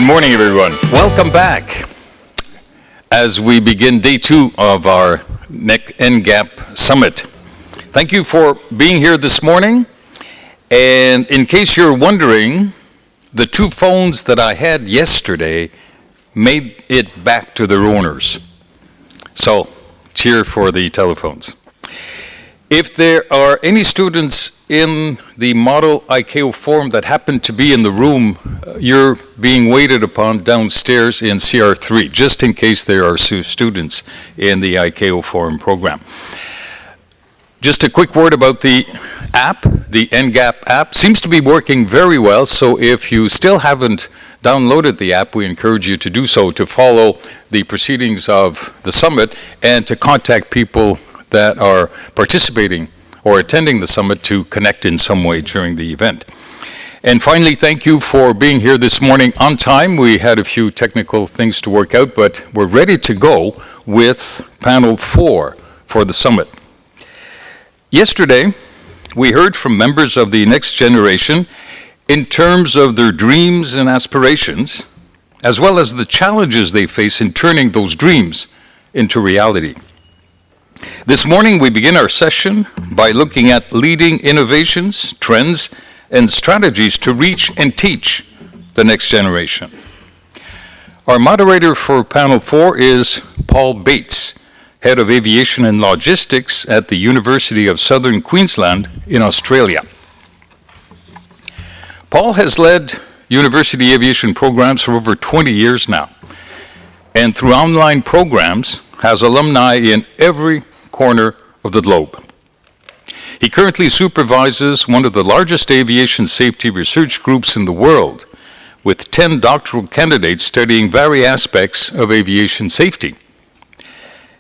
Good morning, everyone. Welcome back as we begin day 2 of our NGAP Summit. Thank you for being here this morning. And in case you're wondering, the 2 phones that I had yesterday made it back to their owners. So, cheer for the telephones. If there are any students in the model ICAO forum that happen to be in the room, you're being waited upon downstairs in CR3, just in case there are students in the ICAO forum program. Just a quick word about the app. The NGAP app seems to be working very well, so if you still haven't downloaded the app, we encourage you to do so, to follow the proceedings of the summit and to contact people that are participating or attending the summit to connect in some way during the event. And finally, thank you for being here this morning on time. We had a few technical things to work out, but we're ready to go with panel 4 for the summit. Yesterday, we heard from members of the next generation in terms of their dreams and aspirations, as well as the challenges they face in turning those dreams into reality. This morning, we begin our session by looking at leading innovations, trends, and strategies to reach and teach the next generation. Our moderator for panel 4 is Paul Bates, Head of Aviation and Logistics at the University of Southern Queensland in Australia. Paul has led university aviation programs for over 20 years now, and through online programs has alumni in every corner of the globe. He currently supervises one of the largest aviation safety research groups in the world, with 10 doctoral candidates studying various aspects of aviation safety.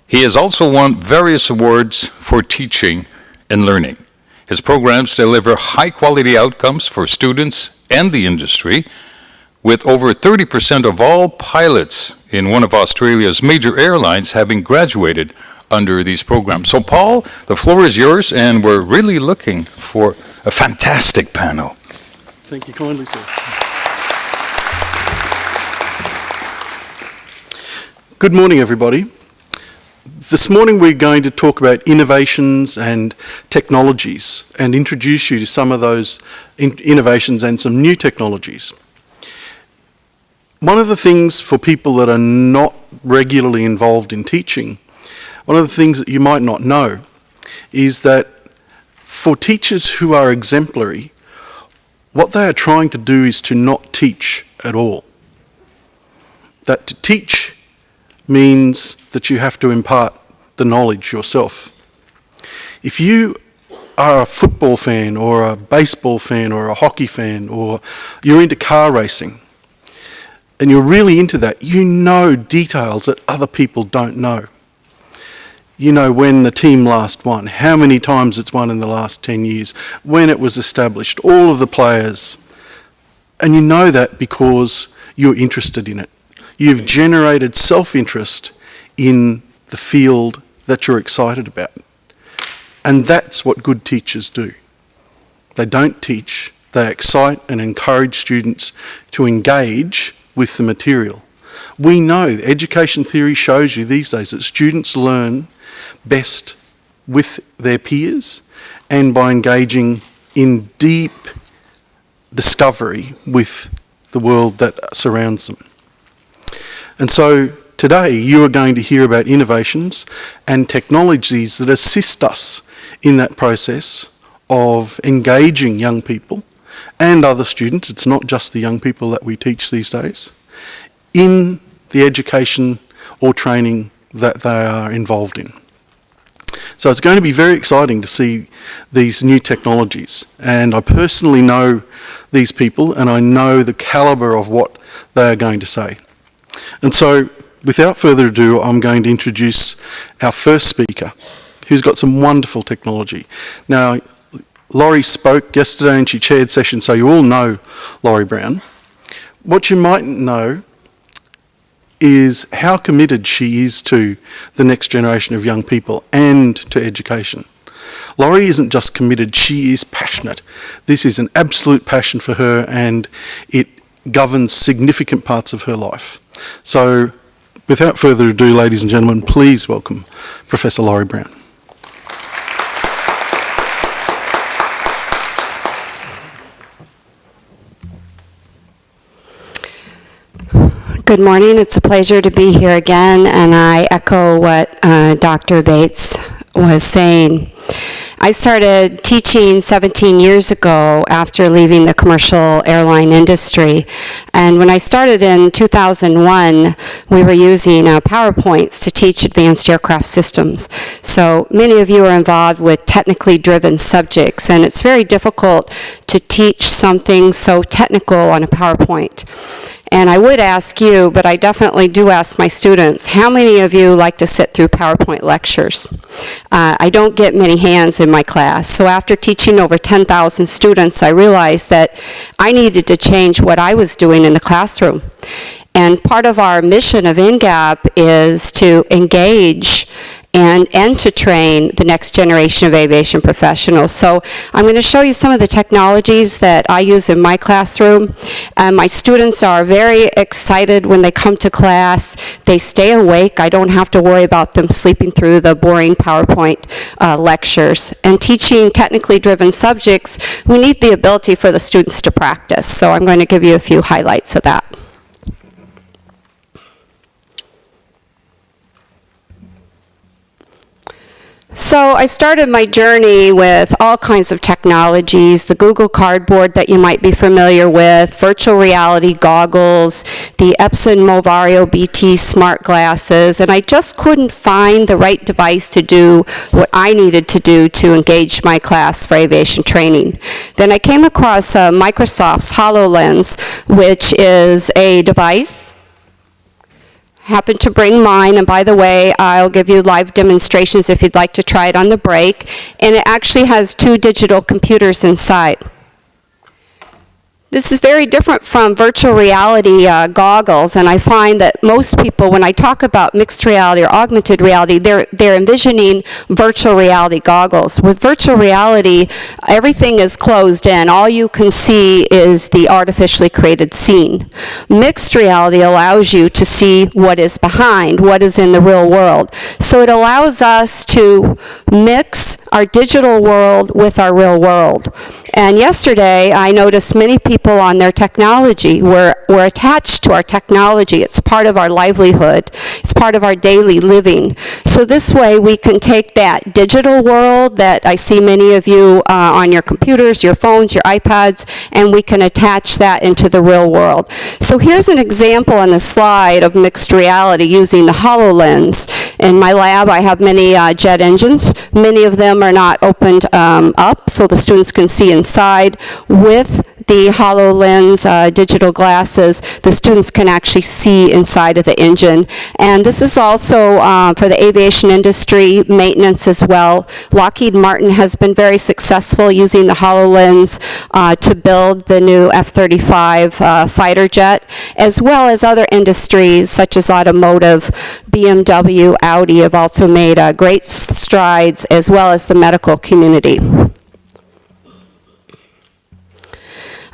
He has also won various awards for teaching and learning. His programs deliver high-quality outcomes for students and the industry, with over 30% of all pilots in one of Australia's major airlines having graduated under these programs. So Paul, the floor is yours, and we're really looking for a fantastic panel. Thank you kindly, sir. Good morning, everybody. This morning we're going to talk about innovations and technologies and introduce you to some of those innovations and some new technologies. One of the things for people that are not regularly involved in teaching, one of the things that you might not know is that for teachers who are exemplary, what they are trying to do is to not teach at all. That to teach means that you have to impart the knowledge yourself. If you are a football fan or a baseball fan or a hockey fan, or you're into car racing and you're really into that, you know details that other people don't know. You know when the team last won, how many times it's won in the last 10 years, when it was established, all of the players. And you know that because you're interested in it. You've generated self-interest in the field that you're excited about. And that's what good teachers do. They don't teach, they excite and encourage students to engage with the material. We know, education theory shows you these days that students learn best with their peers and by engaging in deep discovery with the world that surrounds them. And so today you are going to hear about innovations and technologies that assist us in that process of engaging young people and other students, it's not just the young people that we teach these days, in the education or training that they are involved in. So it's going to be very exciting to see these new technologies, and I personally know these people and I know the calibre of what they are going to say. And so without further ado, I'm going to introduce our first speaker, who's got some wonderful technology. Now, Laurie spoke yesterday and she chaired session, so you all know Laurie Brown. What you mightn't know is how committed she is to the next generation of young people and to education. Laurie isn't just committed, she is passionate. This is an absolute passion for her, and it governs significant parts of her life. So, without further ado, ladies and gentlemen, please welcome Professor Laurie Brown. Good morning. It's a pleasure to be here again, and I echo what Dr. Bates was saying. I started teaching 17 years ago after leaving the commercial airline industry, and when I started in 2001, we were using PowerPoints to teach advanced aircraft systems. So many of you are involved with technically driven subjects, and it's very difficult to teach something so technical on a PowerPoint. And I would ask you, but I definitely do ask my students, how many of you like to sit through PowerPoint lectures? I don't get many hands in my class. So after teaching over 10,000 students, I realized that I needed to change what I was doing in the classroom. And part of our mission of NGAP is to engage and to train the next generation of aviation professionals. So I'm going to show you some of the technologies that I use in my classroom. My students are very excited when they come to class. They stay awake. I don't have to worry about them sleeping through the boring PowerPoint lectures. And teaching technically driven subjects, we need the ability for the students to practice. So I'm going to give you a few highlights of that. So I started my journey with all kinds of technologies, the Google Cardboard that you might be familiar with, virtual reality goggles, the Epson Movario BT smart glasses, and I just couldn't find the right device to do what I needed to do to engage my class for aviation training. Then I came across Microsoft's HoloLens, which is a device. Happened to bring mine, and by the way, I'll give you live demonstrations if you'd like to try it on the break. And it actually has 2 digital computers inside. This is very different from virtual reality goggles, and I find that most people, when I talk about mixed reality or augmented reality, they're envisioning virtual reality goggles. With virtual reality, everything is closed in. All you can see is the artificially created scene. Mixed reality allows you to see what is behind, what is in the real world. So it allows us to mix our digital world with our real world. And yesterday, I noticed many people on their technology. We're attached to our technology. It's part of our livelihood. It's part of our daily living. So this way, we can take that digital world that I see many of you on your computers, your phones, your iPads, and we can attach that into the real world. So here's an example on the slide of mixed reality using the HoloLens. In my lab, I have many jet engines. Many of them are not opened up, so the students can see inside. With the HoloLens digital glasses, the students can actually see inside of the engine. And this is also for the aviation industry, maintenance as well. Lockheed Martin has been very successful using the HoloLens to build the new F-35 fighter jet, as well as other industries such as automotive. BMW, Audi have also made great strides, as well as the medical community.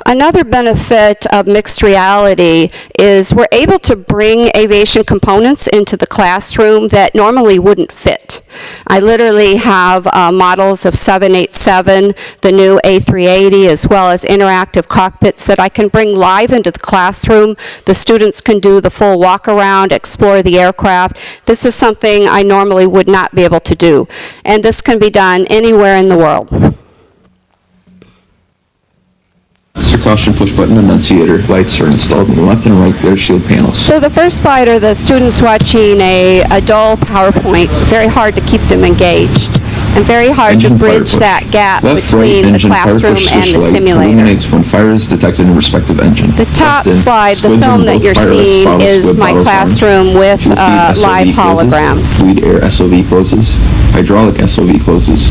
Another benefit of mixed reality is we're able to bring aviation components into the classroom that normally wouldn't fit. I literally have models of 787, the new A380, as well as interactive cockpits that I can bring live into the classroom. The students can do the full walk around, explore the aircraft. This is something I normally would not be able to do. And this can be done anywhere in the world. Mr. Caution push button annunciator lights are installed in the left and right glare shield panels. So the first slide are the students watching a dull PowerPoint. Very hard to keep them engaged, and very hard Engine to bridge that gap between the classroom and the simulator. Illuminates when fire is detected in respective engine. The top slide, the film that you're seeing, is my classroom with live holograms. Fluid air SOV closes. Hydraulic SOV closes.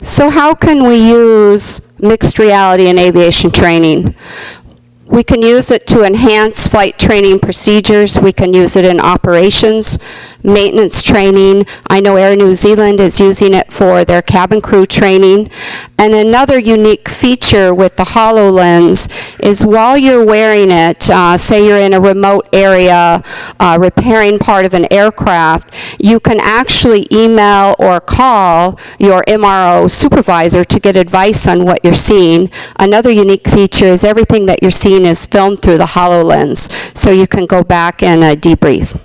So how can we use mixed reality in aviation training? We can use it to enhance flight training procedures. We can use it in operations. maintenance training. I know Air New Zealand is using it for their cabin crew training. And another unique feature with the HoloLens is while you're wearing it, say you're in a remote area repairing part of an aircraft, you can actually email or call your MRO supervisor to get advice on what you're seeing. Another unique feature is everything that you're seeing is filmed through the HoloLens, so you can go back and debrief.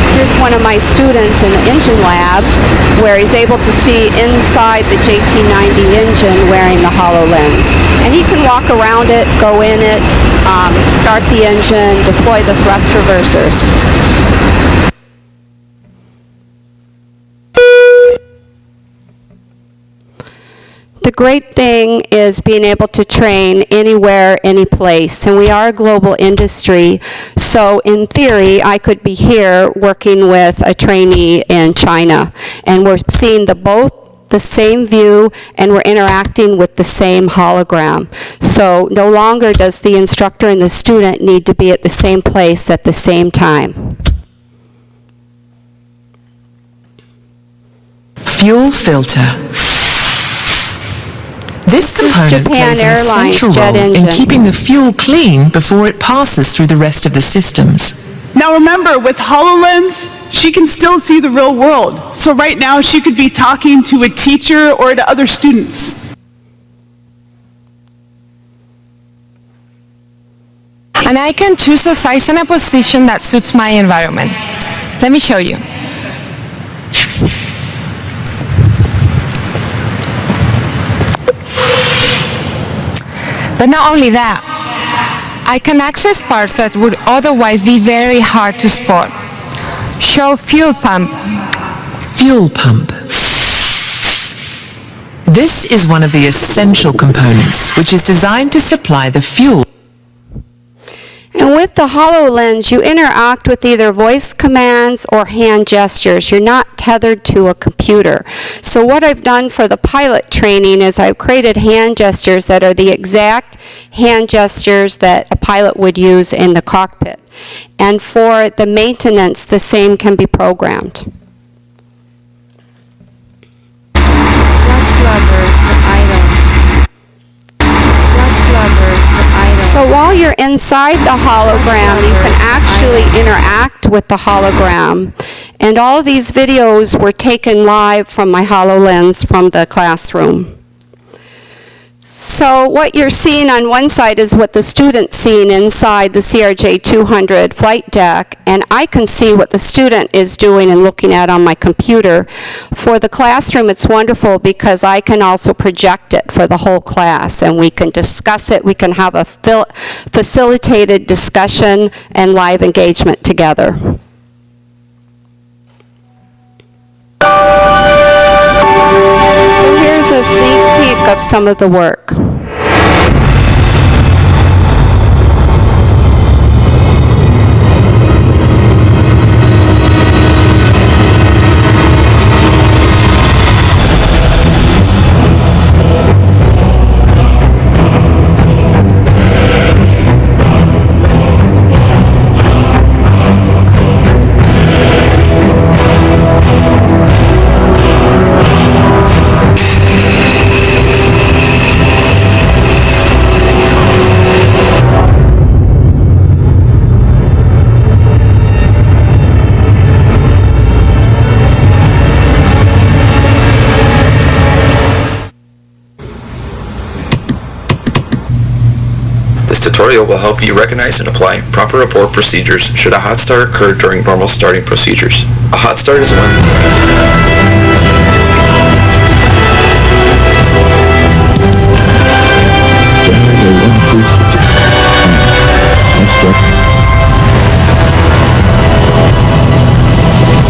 Here's one of my students in the engine lab where he's able to see inside the JT90 engine wearing the HoloLens. And he can walk around it, go in it, start the engine, deploy the thrust reversers. The great thing is being able to train anywhere, any place, and we are a global industry, so in theory, I could be here working with a trainee in China, and we're seeing both the same view, and we're interacting with the same hologram. So no longer does the instructor and the student need to be at the same place at the same time. Fuel filter. This component Japan plays an Airlines essential jet role in engine. keeping the fuel clean before it passes through the rest of the systems. Now remember, with HoloLens, she can still see the real world. So right now, she could be talking to a teacher or to other students. And I can choose a size and a position that suits my environment. Let me show you. But not only that, I can access parts that would otherwise be very hard to spot. Show fuel pump. Fuel pump. This is one of the essential components, which is designed to supply the fuel. And with the HoloLens, you interact with either voice commands or hand gestures. You're not tethered to a computer. So what I've done for the pilot training is I've created hand gestures that are the exact hand gestures that a pilot would use in the cockpit. And for the maintenance, the same can be programmed. Press lever to idle. Press lever to idle. So while you're inside the hologram, you can actually interact with the hologram. And all of these videos were taken live from my HoloLens from the classroom. So what you're seeing on one side is what the student's seeing inside the CRJ-200 flight deck, and I can see what the student is doing and looking at on my computer. For the classroom, it's wonderful because I can also project it for the whole class, and we can discuss it. We can have a facilitated discussion and live engagement together. So here's a sneak peek of some of the work. This tutorial will help you recognize and apply proper abort procedures should a hot start occur during normal starting procedures. A hot start is when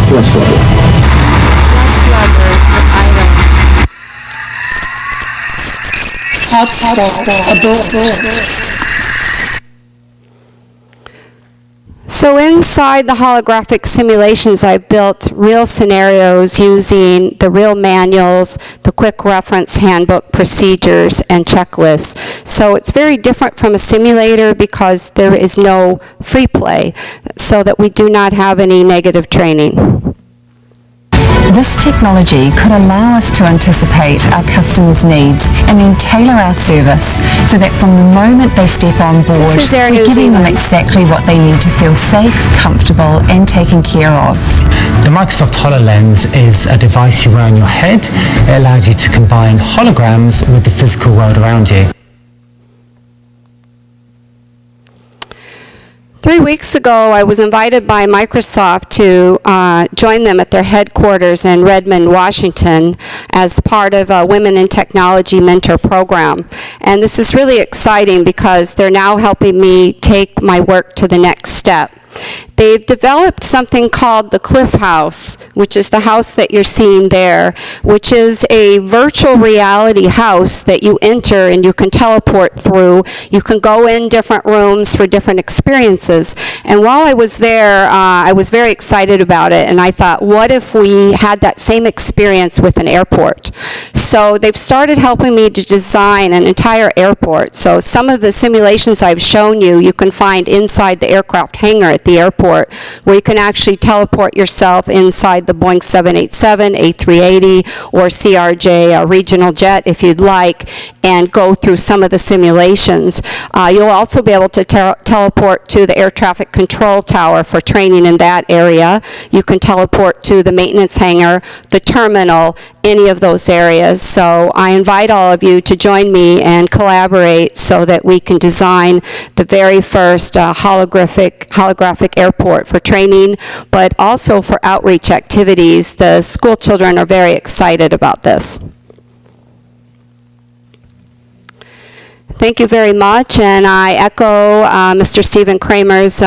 Thrust level. Press lever to idle. Hot start abort. So inside the holographic simulations, I built real scenarios using the real manuals, the quick reference handbook procedures, and checklists. So it's very different from a simulator because there is no free play, so that we do not have any negative training. This technology could allow us to anticipate our customers' needs and then tailor our service so that from the moment they step on board, we're giving them exactly what they need to feel safe, comfortable, and taken care of. The Microsoft HoloLens is a device you wear on your head. It allows you to combine holograms with the physical world around you. 3 weeks ago, I was invited by Microsoft to join them at their headquarters in Redmond, Washington, as part of a Women in Technology Mentor Program. And this is really exciting because they're now helping me take my work to the next step. They've developed something called the Cliff House, which is the house that you're seeing there, which is a virtual reality house that you enter and you can teleport through. You can go in different rooms for different experiences. And while I was there, I was very excited about it, and I thought, what if we had that same experience with an airport? So they've started helping me to design an entire airport. So some of the simulations I've shown you, you can find inside the aircraft hangar at the airport, where you can actually teleport yourself inside the Boeing 787, A380, or CRJ, a regional jet, if you'd like, and go through some of the simulations. You'll also be able to teleport to the air traffic control tower for training in that area. You can teleport to the maintenance hangar, the terminal, any of those areas. So I invite all of you to join me and collaborate so that we can design the very first holographic airport for training, but also for outreach activities. The school children are very excited about this. Thank you very much, and I echo Mr. Stephen Kramer's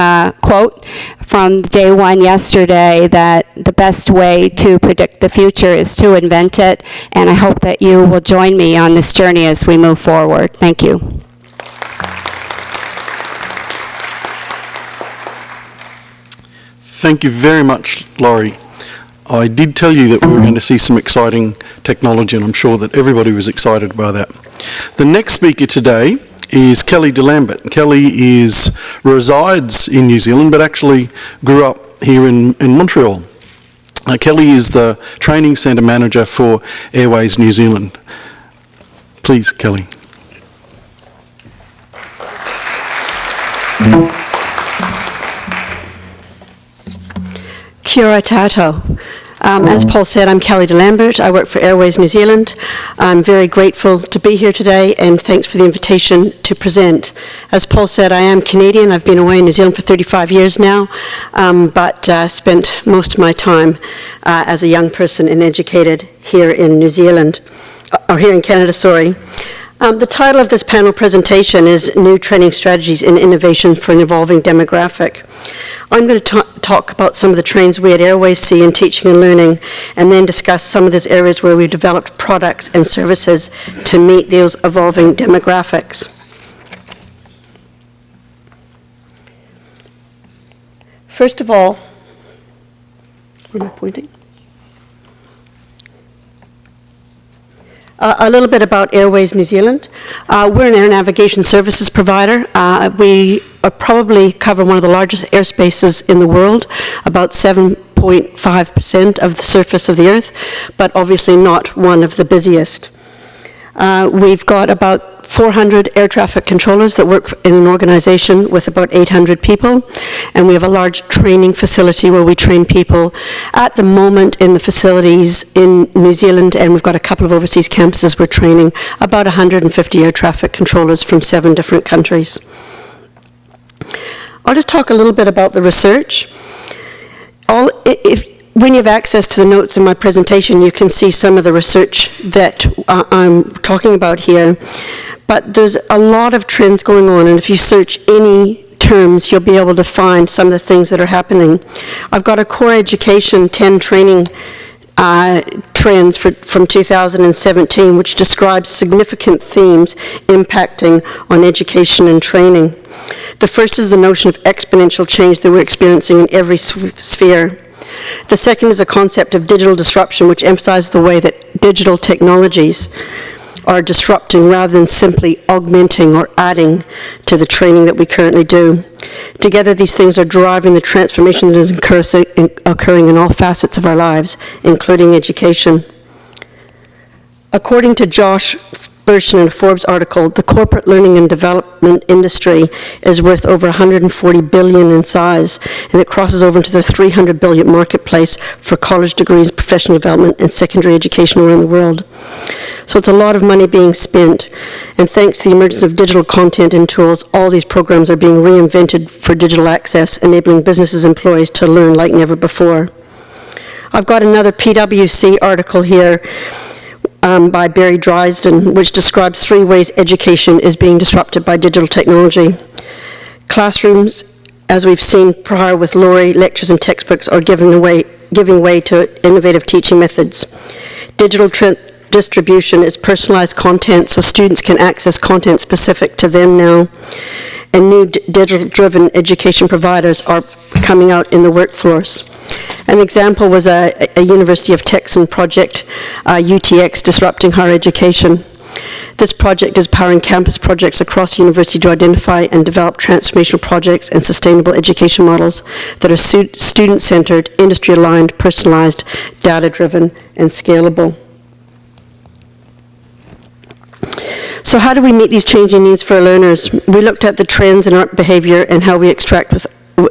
quote from day one yesterday, that the best way to predict the future is to invent it, and I hope that you will join me on this journey as we move forward. Thank you. Thank you very much, Laurie. I did tell you that we were going to see some exciting technology, and I'm sure that everybody was excited by that. The next speaker today is Kelly de Lambert. Kelly resides in New Zealand, but actually grew up here in Montreal. Kelly is the Training Centre Manager for Airways New Zealand. Please, Kelly. Kia ora tātou. As Paul said, I'm Kelly de Lambert. I work for Airways New Zealand. I'm very grateful to be here today, and thanks for the invitation to present. As Paul said, I am Canadian. I've been away in New Zealand for 35 years now, but spent most of my time as a young person and educated here in New Zealand, or here in Canada, sorry. The title of this panel presentation is New Training Strategies in Innovation for an Evolving Demographic. I'm going to talk about some of the trends we at Airways see in teaching and learning, and then discuss some of those areas where we've developed products and services to meet those evolving demographics. First of all, where am I pointing? A little bit about Airways New Zealand. We're an air navigation services provider. We probably cover one of the largest airspaces in the world, about 7.5% of the surface of the Earth, but obviously not one of the busiest. We've got about 400 air traffic controllers that work in an organization with about 800 people, and we have a large training facility where we train people at the moment in the facilities in New Zealand, and we've got a couple of overseas campuses. We're training about 150 air traffic controllers from 7 different countries. I'll just talk a little bit about the research. When you have access to the notes in my presentation, you can see some of the research that I'm talking about here. But there's a lot of trends going on, and if you search any terms, you'll be able to find some of the things that are happening. I've got a core education 10 training trends from 2017, which describes significant themes impacting on education and training. The first is the notion of exponential change that we're experiencing in every sphere. The second is a concept of digital disruption, which emphasizes the way that digital technologies are disrupting rather than simply augmenting or adding to the training that we currently do. Together, these things are driving the transformation that is occurring in all facets of our lives, including education. According to Josh Bersin in a Forbes article, the corporate learning and development industry is worth over 140 billion in size, and it crosses over into the 300 billion marketplace for college degrees, professional development, and secondary education around the world. So it's a lot of money being spent, and thanks to the emergence of digital content and tools, all these programs are being reinvented for digital access, enabling businesses and employees to learn like never before. I've got another PwC article here by Barry Dresden, which describes 3 ways education is being disrupted by digital technology. Classrooms, as we've seen prior with Laurie, lectures and textbooks are giving way to innovative teaching methods. Digital distribution is personalized content, so students can access content specific to them now. And new digital-driven education providers are coming out in the workforce. An example was a University of Texas project, UTX, Disrupting Higher Education. This project is powering campus projects across the university to identify and develop transformational projects and sustainable education models that are student-centered, industry-aligned, personalized, data-driven, and scalable. So how do we meet these changing needs for our learners? We looked at the trends in our behavior and how we interact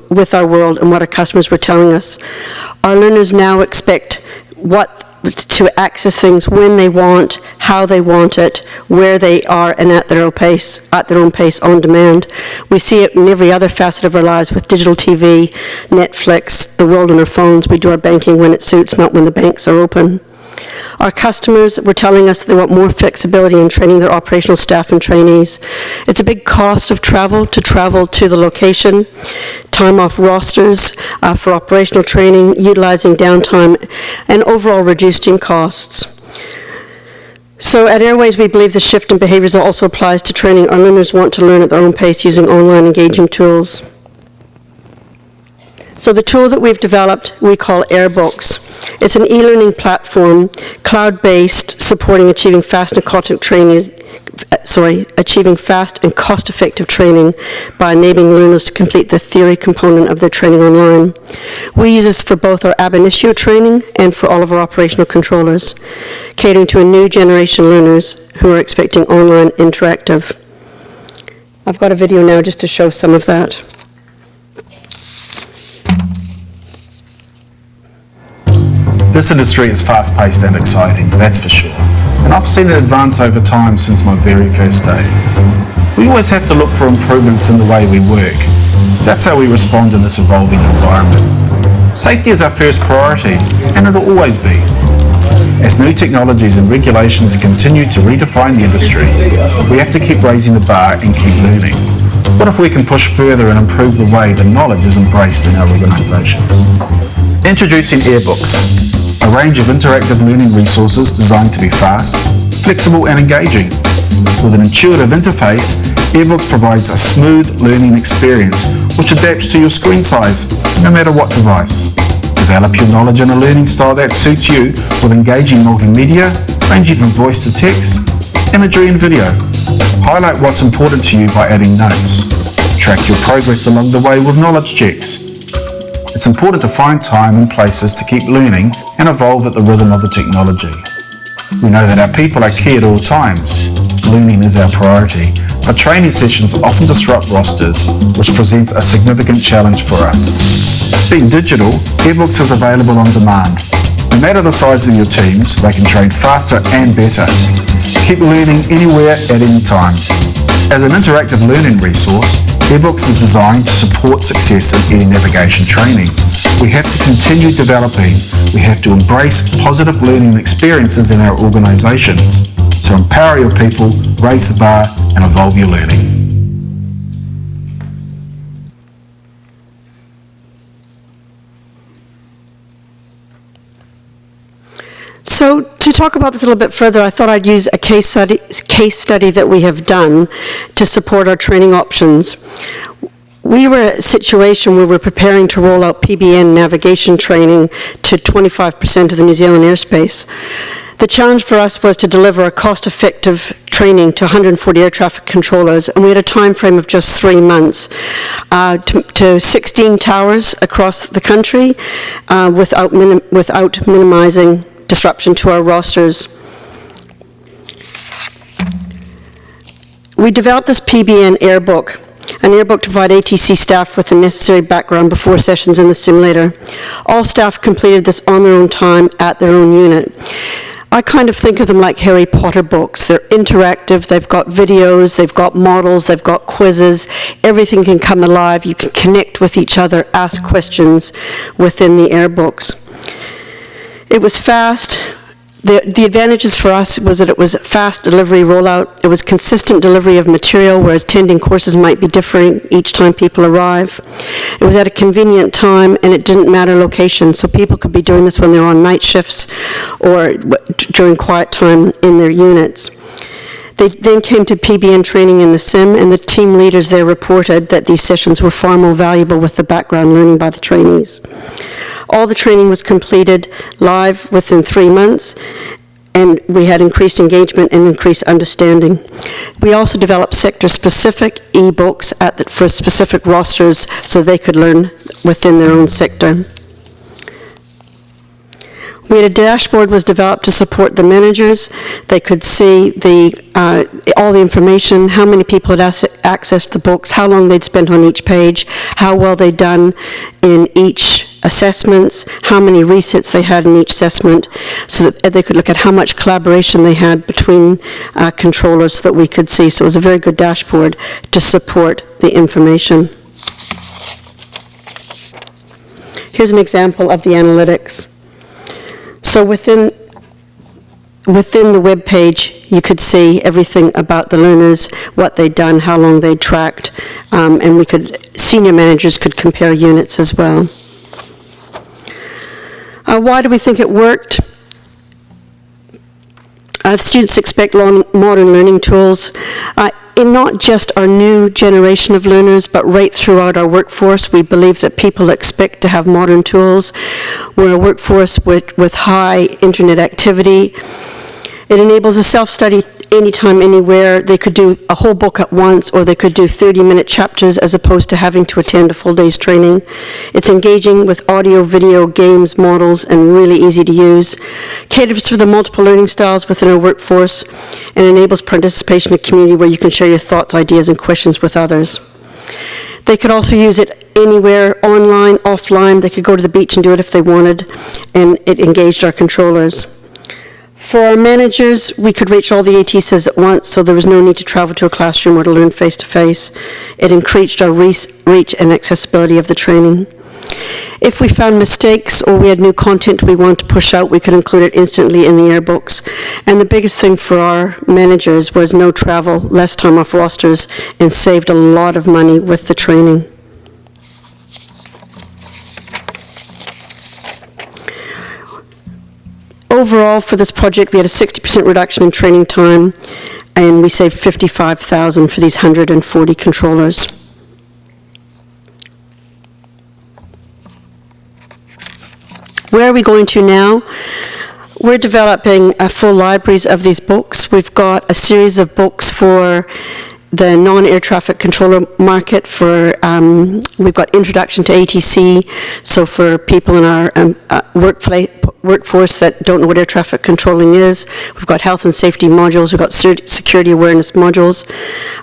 with our world and what our customers were telling us. Our learners now expect to access things when they want, how they want it, where they are, and at their own pace, on demand. We see it in every other facet of our lives with digital TV, Netflix, the world on our phones. We do our banking when it suits, not when the banks are open. Our customers were telling us they want more flexibility in training their operational staff and trainees. It's a big cost of travel to the location, time off rosters for operational training, utilizing downtime, and overall reducing costs. So at Airways, we believe the shift in behaviors also applies to training. Our learners want to learn at their own pace using online engaging tools. So the tool that we've developed, we call Rebouças. It's an e-learning platform, cloud-based, supporting achieving fast and cost-effective training by enabling learners to complete the theory component of their training online. We use this for both our ab initio training and for all of our operational controllers, catering to a new generation of learners who are expecting online interactive. I've got a video now just to show some of that. This industry is fast-paced and exciting, that's for sure. And I've seen it advance over time since my very first day. We always have to look for improvements in the way we work. That's how we respond in this evolving environment. Safety is our first priority, and it'll always be. As new technologies and regulations continue to redefine the industry, we have to keep raising the bar and keep learning. What if we can push further and improve the way the knowledge is embraced in our organisations? Introducing Rebouças, a range of interactive learning resources designed to be fast, flexible and engaging. With an intuitive interface, Rebouças provides a smooth learning experience which adapts to your screen size, no matter what device. Develop your knowledge in a learning style that suits you with engaging multimedia, ranging from voice to text, imagery and video. Highlight what's important to you by adding notes. Track your progress along the way with knowledge checks. It's important to find time and places to keep learning and evolve at the rhythm of the technology. We know that our people are key at all times. Learning is our priority, but training sessions often disrupt rosters, which present a significant challenge for us. Being digital, Rebouças is available on demand. No matter the size of your teams, they can train faster and better. Keep learning anywhere at any time. As an interactive learning resource, Rebouças is designed to support success in air navigation training. We have to continue developing. We have to embrace positive learning experiences in our organisations. So empower your people, raise the bar, and evolve your learning. So to talk about this a little bit further, I thought I'd use a case study that we have done to support our training options. We were at a situation where we're preparing to roll out PBN navigation training to 25% of the New Zealand airspace. The challenge for us was to deliver a cost-effective training to 140 air traffic controllers, and we had a time frame of just 3 months to 16 towers across the country without minimizing disruption to our rosters. We developed this PBN airbook, an airbook to provide ATC staff with the necessary background before sessions in the simulator. All staff completed this on their own time at their own unit. I kind of think of them like Harry Potter books. They're interactive, they've got videos, they've got models, they've got quizzes. Everything can come alive. You can connect with each other, ask questions within the airbooks. It was fast. The advantages for us was that it was fast delivery rollout. It was consistent delivery of material, whereas attending courses might be differing each time people arrive. It was at a convenient time, and it didn't matter location, so people could be doing this when they're on night shifts or during quiet time in their units. They then came to PBN training in the sim, and the team leaders there reported that these sessions were far more valuable with the background learning by the trainees. All the training was completed live within 3 months, and we had increased engagement and increased understanding. We also developed sector-specific e-books for specific rosters so they could learn within their own sector. We had a dashboard was developed to support the managers. They could see all the information, how many people had accessed the books, how long they'd spent on each page, how well they'd done in each assessments, how many resets they had in each assessment, so that they could look at how much collaboration they had between controllers so that we could see. So it was a very good dashboard to support the information. Here's an example of the analytics. So within the web page, you could see everything about the learners, what they'd done, how long they'd tracked, and senior managers could compare units as well. Why do we think it worked? Students expect modern learning tools. In not just our new generation of learners, but right throughout our workforce, we believe that people expect to have modern tools. We're a workforce with high internet activity. It enables a self-study anytime, anywhere. They could do a whole book at once, or they could do 30-minute chapters as opposed to having to attend a full day's training. It's engaging with audio, video, games, models, and really easy to use. Caters for the multiple learning styles within our workforce, and enables participation in a community where you can share your thoughts, ideas, and questions with others. They could also use it anywhere, online, offline. They could go to the beach and do it if they wanted, and it engaged our controllers. For our managers, we could reach all the ATCs at once, so there was no need to travel to a classroom or to learn face-to-face. It increased our reach and accessibility of the training. If we found mistakes or we had new content we wanted to push out, we could include it instantly in the airbooks. And the biggest thing for our managers was no travel, less time off rosters, and saved a lot of money with the training. Overall, for this project, we had a 60% reduction in training time, and we saved $55,000 for these 140 controllers. Where are we going to now? We're developing full libraries of these books. We've got a series of books for the non-air traffic controller market. We've got Introduction to ATC, so for people in our workforce that don't know what air traffic controlling is. We've got health and safety modules. We've got security awareness modules.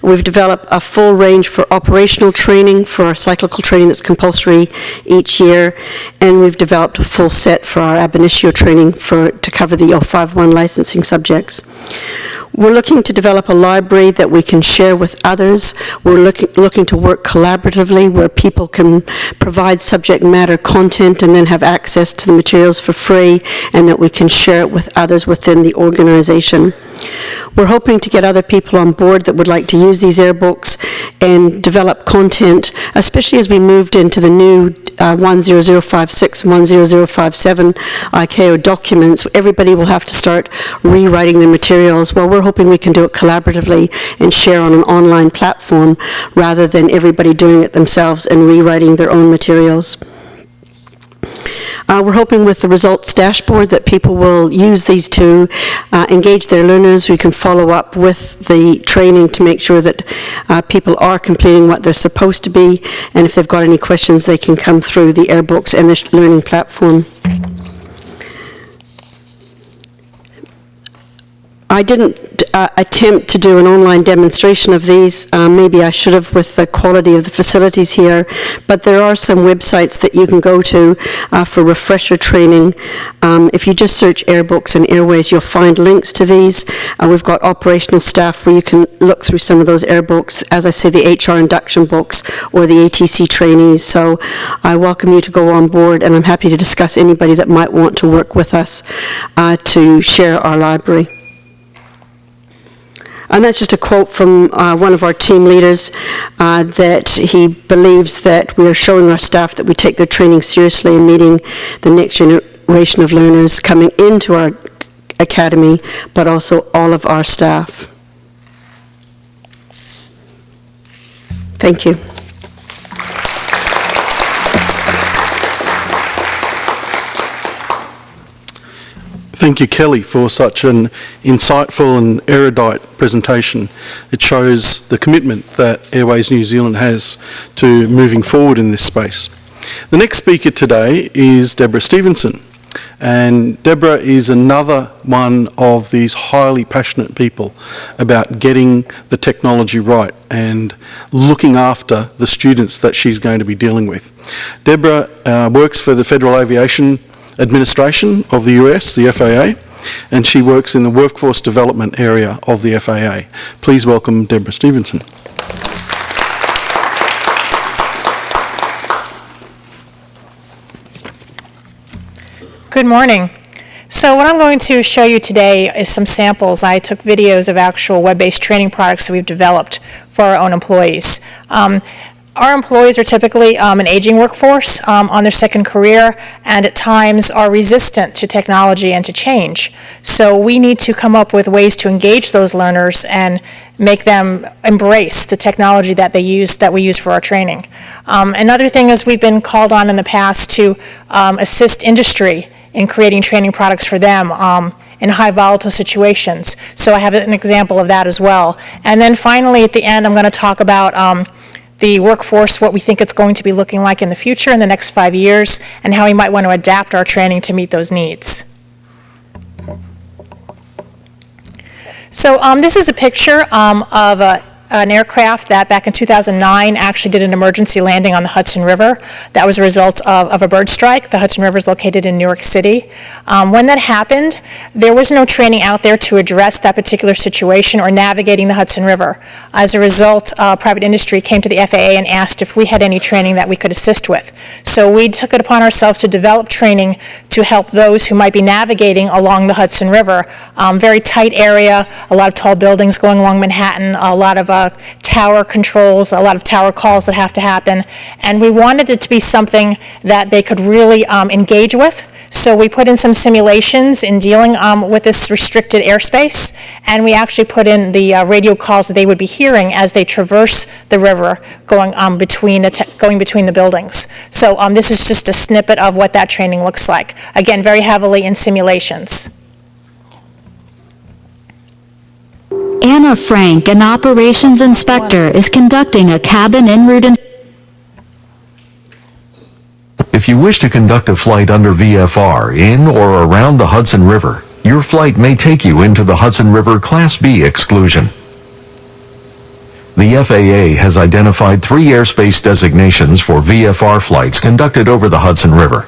We've developed a full range for operational training, for our cyclical training that's compulsory each year, and we've developed a full set for our ab initio training to cover the 051 licensing subjects. We're looking to develop a library that we can share with others. We're looking to work collaboratively where people can provide subject matter content and then have access to the materials for free, and that we can share it with others within the organization. We're hoping to get other people on board that would like to use these airbooks and develop content, especially as we moved into the new 10056 and 10057 ICAO documents, everybody will have to start rewriting the materials. Well, we're hoping we can do it collaboratively and share on an online platform rather than everybody doing it themselves and rewriting their own materials. We're hoping with the results dashboard that people will use these to engage their learners. We can follow up with the training to make sure that people are completing what they're supposed to be, and if they've got any questions, they can come through the Airbooks and the learning platform. I didn't attempt to do an online demonstration of these. Maybe I should have with the quality of the facilities here, but there are some websites that you can go to for refresher training. If you just search Airbooks and Airways, you'll find links to these. We've got operational staff where you can look through some of those Airbooks, as I say, the HR induction books or the ATC trainees. So I welcome you to go on board, and I'm happy to discuss anybody that might want to work with us to share our library. And that's just a quote from one of our team leaders, that he believes that we are showing our staff that we take their training seriously and meeting the next generation of learners coming into our academy, but also all of our staff. Thank you. Thank you, Kelly, for such an insightful and erudite presentation. It shows the commitment that Airways New Zealand has to moving forward in this space. The next speaker today is Deborah Stephenson. And Deborah is another one of these highly passionate people about getting the technology right and looking after the students that she's going to be dealing with. Deborah works for the Federal Aviation Administration of the US, the FAA, and she works in the workforce development area of the FAA. Please welcome Deborah Stephenson. Good morning. So what I'm going to show you today is some samples. I took videos of actual web-based training products that we've developed for our own employees. Our employees are typically an aging workforce on their second career, and at times are resistant to technology and to change. So we need to come up with ways to engage those learners and make them embrace the technology that we use for our training. Another thing is we've been called on in the past to assist industry in creating training products for them in high volatile situations. So I have an example of that as well. And then finally at the end I'm going to talk about the workforce, what we think it's going to be looking like in the future in the next 5 years, and how we might want to adapt our training to meet those needs. So this is a picture of an aircraft that back in 2009 actually did an emergency landing on the Hudson River. That was a result of a bird strike. The Hudson River is located in New York City. When that happened, there was no training out there to address that particular situation or navigating the Hudson River. As a result, private industry came to the FAA and asked if we had any training that we could assist with. So we took it upon ourselves to develop training to help those who might be navigating along the Hudson River. Very tight area, a lot of tall buildings going along Manhattan, a lot of tower controls, a lot of tower calls that have to happen, and we wanted it to be something that they could really engage with. So we put in some simulations in dealing with this restricted airspace, and we actually put in the radio calls that they would be hearing as they traverse the river going between the buildings. So this is just a snippet of what that training looks like. Again, very heavily in simulations. Anna Frank, an operations inspector, is conducting a cabin en route inspection. If you wish to conduct a flight under VFR in or around the Hudson River, your flight may take you into the Hudson River Class B exclusion. The FAA has identified 3 airspace designations for VFR flights conducted over the Hudson River.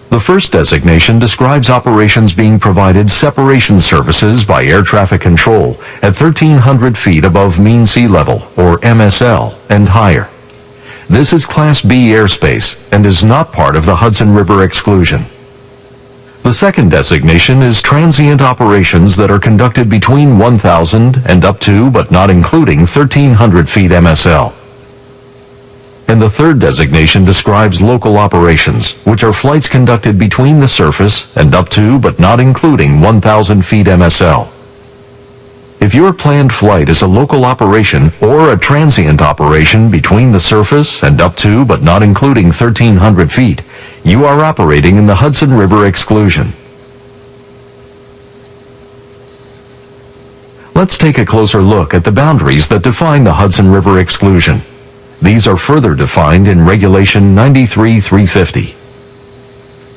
The first designation describes operations being provided separation services by air traffic control at 1,300 feet above mean sea level, or MSL, and higher. This is Class B airspace and is not part of the Hudson River exclusion. The second designation is transient operations that are conducted between 1,000 and up to, but not including, 1,300 feet MSL. And the third designation describes local operations, which are flights conducted between the surface and up to, but not including, 1,000 feet MSL. If your planned flight is a local operation or a transient operation between the surface and up to, but not including, 1,300 feet, you are operating in the Hudson River exclusion. Let's take a closer look at the boundaries that define the Hudson River exclusion. These are further defined in Regulation 93-350.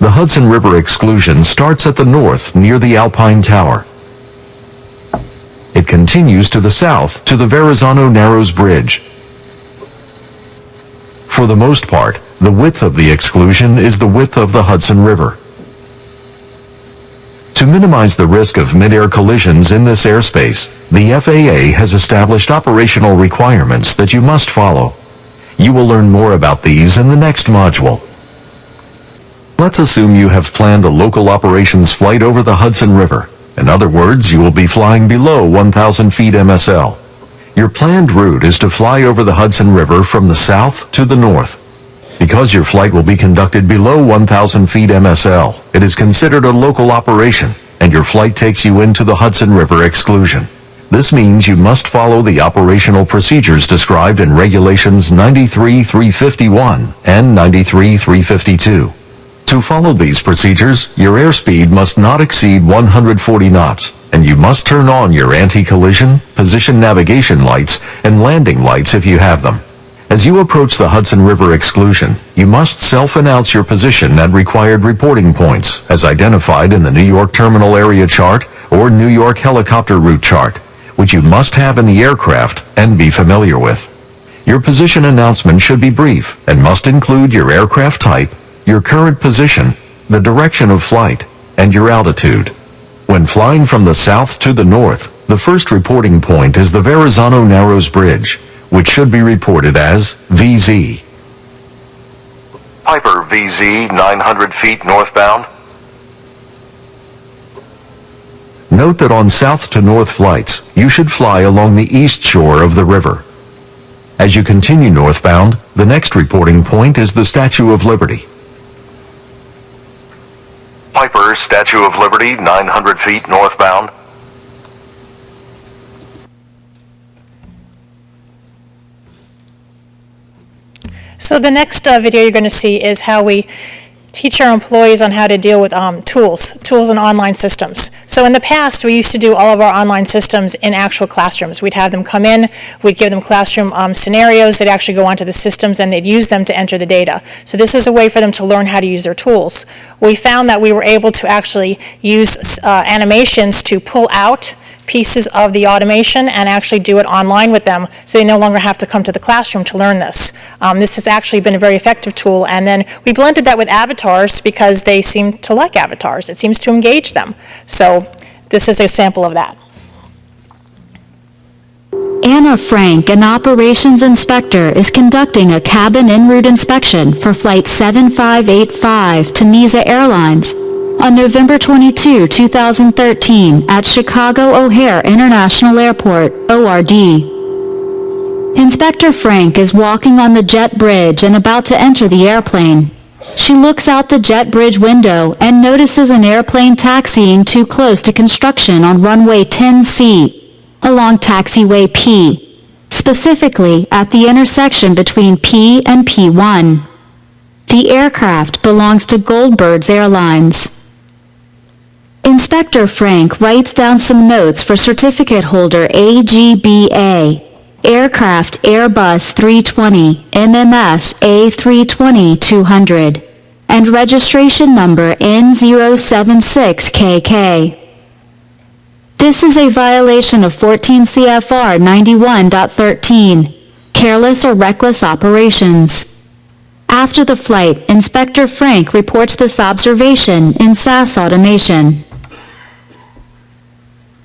The Hudson River exclusion starts at the north near the Alpine Tower. It continues to the south to the Verrazano Narrows Bridge. For the most part, the width of the exclusion is the width of the Hudson River. To minimize the risk of mid-air collisions in this airspace, the FAA has established operational requirements that you must follow. You will learn more about these in the next module. Let's assume you have planned a local operations flight over the Hudson River. In other words, you will be flying below 1,000 feet MSL. Your planned route is to fly over the Hudson River from the south to the north. Because your flight will be conducted below 1,000 feet MSL, it is considered a local operation, and your flight takes you into the Hudson River exclusion. This means you must follow the operational procedures described in Regulations 93-351 and 93-352. To follow these procedures, your airspeed must not exceed 140 knots, and you must turn on your anti-collision, position navigation lights, and landing lights if you have them. As you approach the Hudson River exclusion, you must self-announce your position at required reporting points, as identified in the New York Terminal Area Chart or New York Helicopter Route Chart, which you must have in the aircraft and be familiar with. Your position announcement should be brief and must include your aircraft type, your current position, the direction of flight, and your altitude. When flying from the south to the north, the first reporting point is the Verrazano Narrows Bridge, which should be reported as VZ. Piper VZ 900 feet northbound. Note that on south to north flights, you should fly along the east shore of the river. As you continue northbound, the next reporting point is the Statue of Liberty. Piper Statue of Liberty 900 feet northbound. So the next video you're going to see is how we teach our employees on how to deal with tools and online systems. So in the past, we used to do all of our online systems in actual classrooms. We'd have them come in, we'd give them classroom scenarios, they'd actually go onto the systems and they'd use them to enter the data. So this is a way for them to learn how to use their tools. We found that we were able to actually use animations to pull out pieces of the automation and actually do it online with them, so they no longer have to come to the classroom to learn this. This has actually been a very effective tool, and then we blended that with avatars because they seem to like avatars. It seems to engage them. So this is a sample of that. Anna Frank, an operations inspector, is conducting a cabin en route inspection for Flight 7585 to NISA Airlines on November 22, 2013 at Chicago O'Hare International Airport, ORD. Inspector Frank is walking on the jet bridge and about to enter the airplane. She looks out the jet bridge window and notices an airplane taxiing too close to construction on runway 10C along taxiway P, specifically at the intersection between P and P1. The aircraft belongs to Goldbirds Airlines. Inspector Frank writes down some notes for certificate holder AGBA, aircraft Airbus 320, MMS A320-200, and registration number N076KK. This is a violation of 14 CFR 91.13, careless or reckless operations. After the flight, Inspector Frank reports this observation in SAS Automation.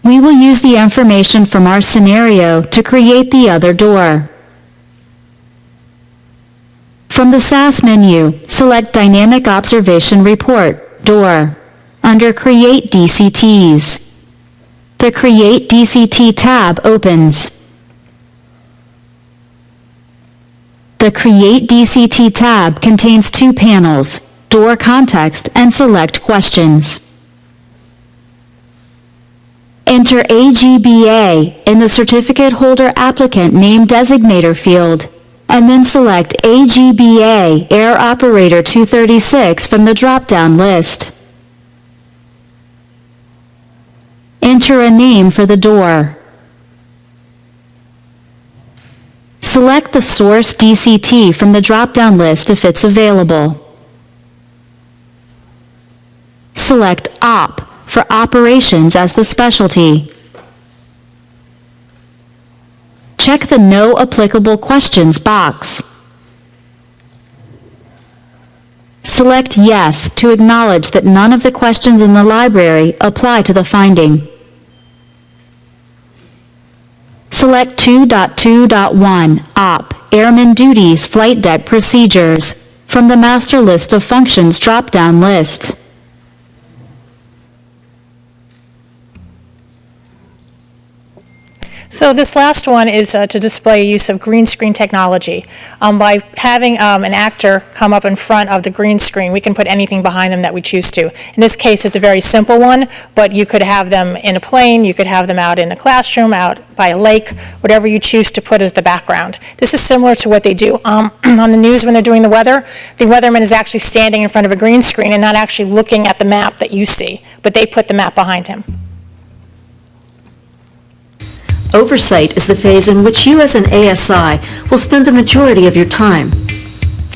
We will use the information from our scenario to create the other door. From the SAS menu, select Dynamic Observation Report, Door, under Create DCTs. The Create DCT tab opens. The The Create DCT tab contains 2 panels, Door Context and Select Questions. Enter AGBA in the Certificate Holder Applicant Name Designator field, and then select AGBA Air Operator 236 from the drop-down list. Enter a name for the door. Select the source DCT from the drop-down list if it's available. Select OP for Operations as the specialty. Check the No Applicable Questions box. Select Yes to acknowledge that none of the questions in the library apply to the finding. Select 2.2.1 OP Airman Duties Flight Deck Procedures from the Master List of Functions drop-down list. So this last one is to display use of green screen technology. By having an actor come up in front of the green screen, we can put anything behind them that we choose to. In this case, it's a very simple one, but you could have them in a plane, you could have them out in a classroom, out by a lake, whatever you choose to put as the background. This is similar to what they do on the news when they're doing the weather. The weatherman is actually standing in front of a green screen and not actually looking at the map that you see, but they put the map behind him. Oversight is the phase in which you as an ASI will spend the majority of your time.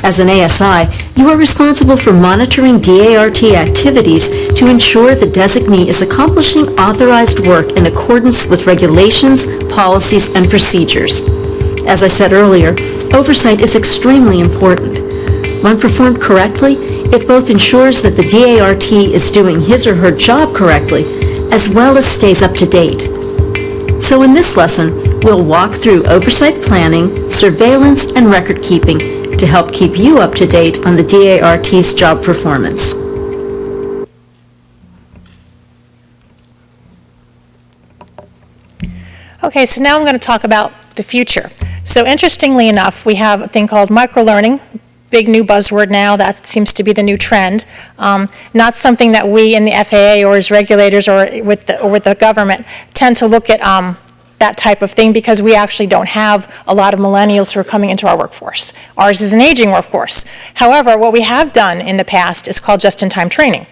As an ASI, you are responsible for monitoring DART activities to ensure the designee is accomplishing authorized work in accordance with regulations, policies, and procedures. As I said earlier, oversight is extremely important. When performed correctly, it both ensures that the DART is doing his or her job correctly, as well as stays up to date. So in this lesson, we'll walk through oversight planning, surveillance, and record keeping to help keep you up to date on the DART's job performance. Okay, so now I'm going to talk about the future. So interestingly enough, we have a thing called microlearning, big new buzzword now, that seems to be the new trend. Not something that we in the FAA or as regulators or with the government tend to look at that type of thing because we actually don't have a lot of millennials who are coming into our workforce. Ours is an aging workforce. However, what we have done in the past is called just-in-time training.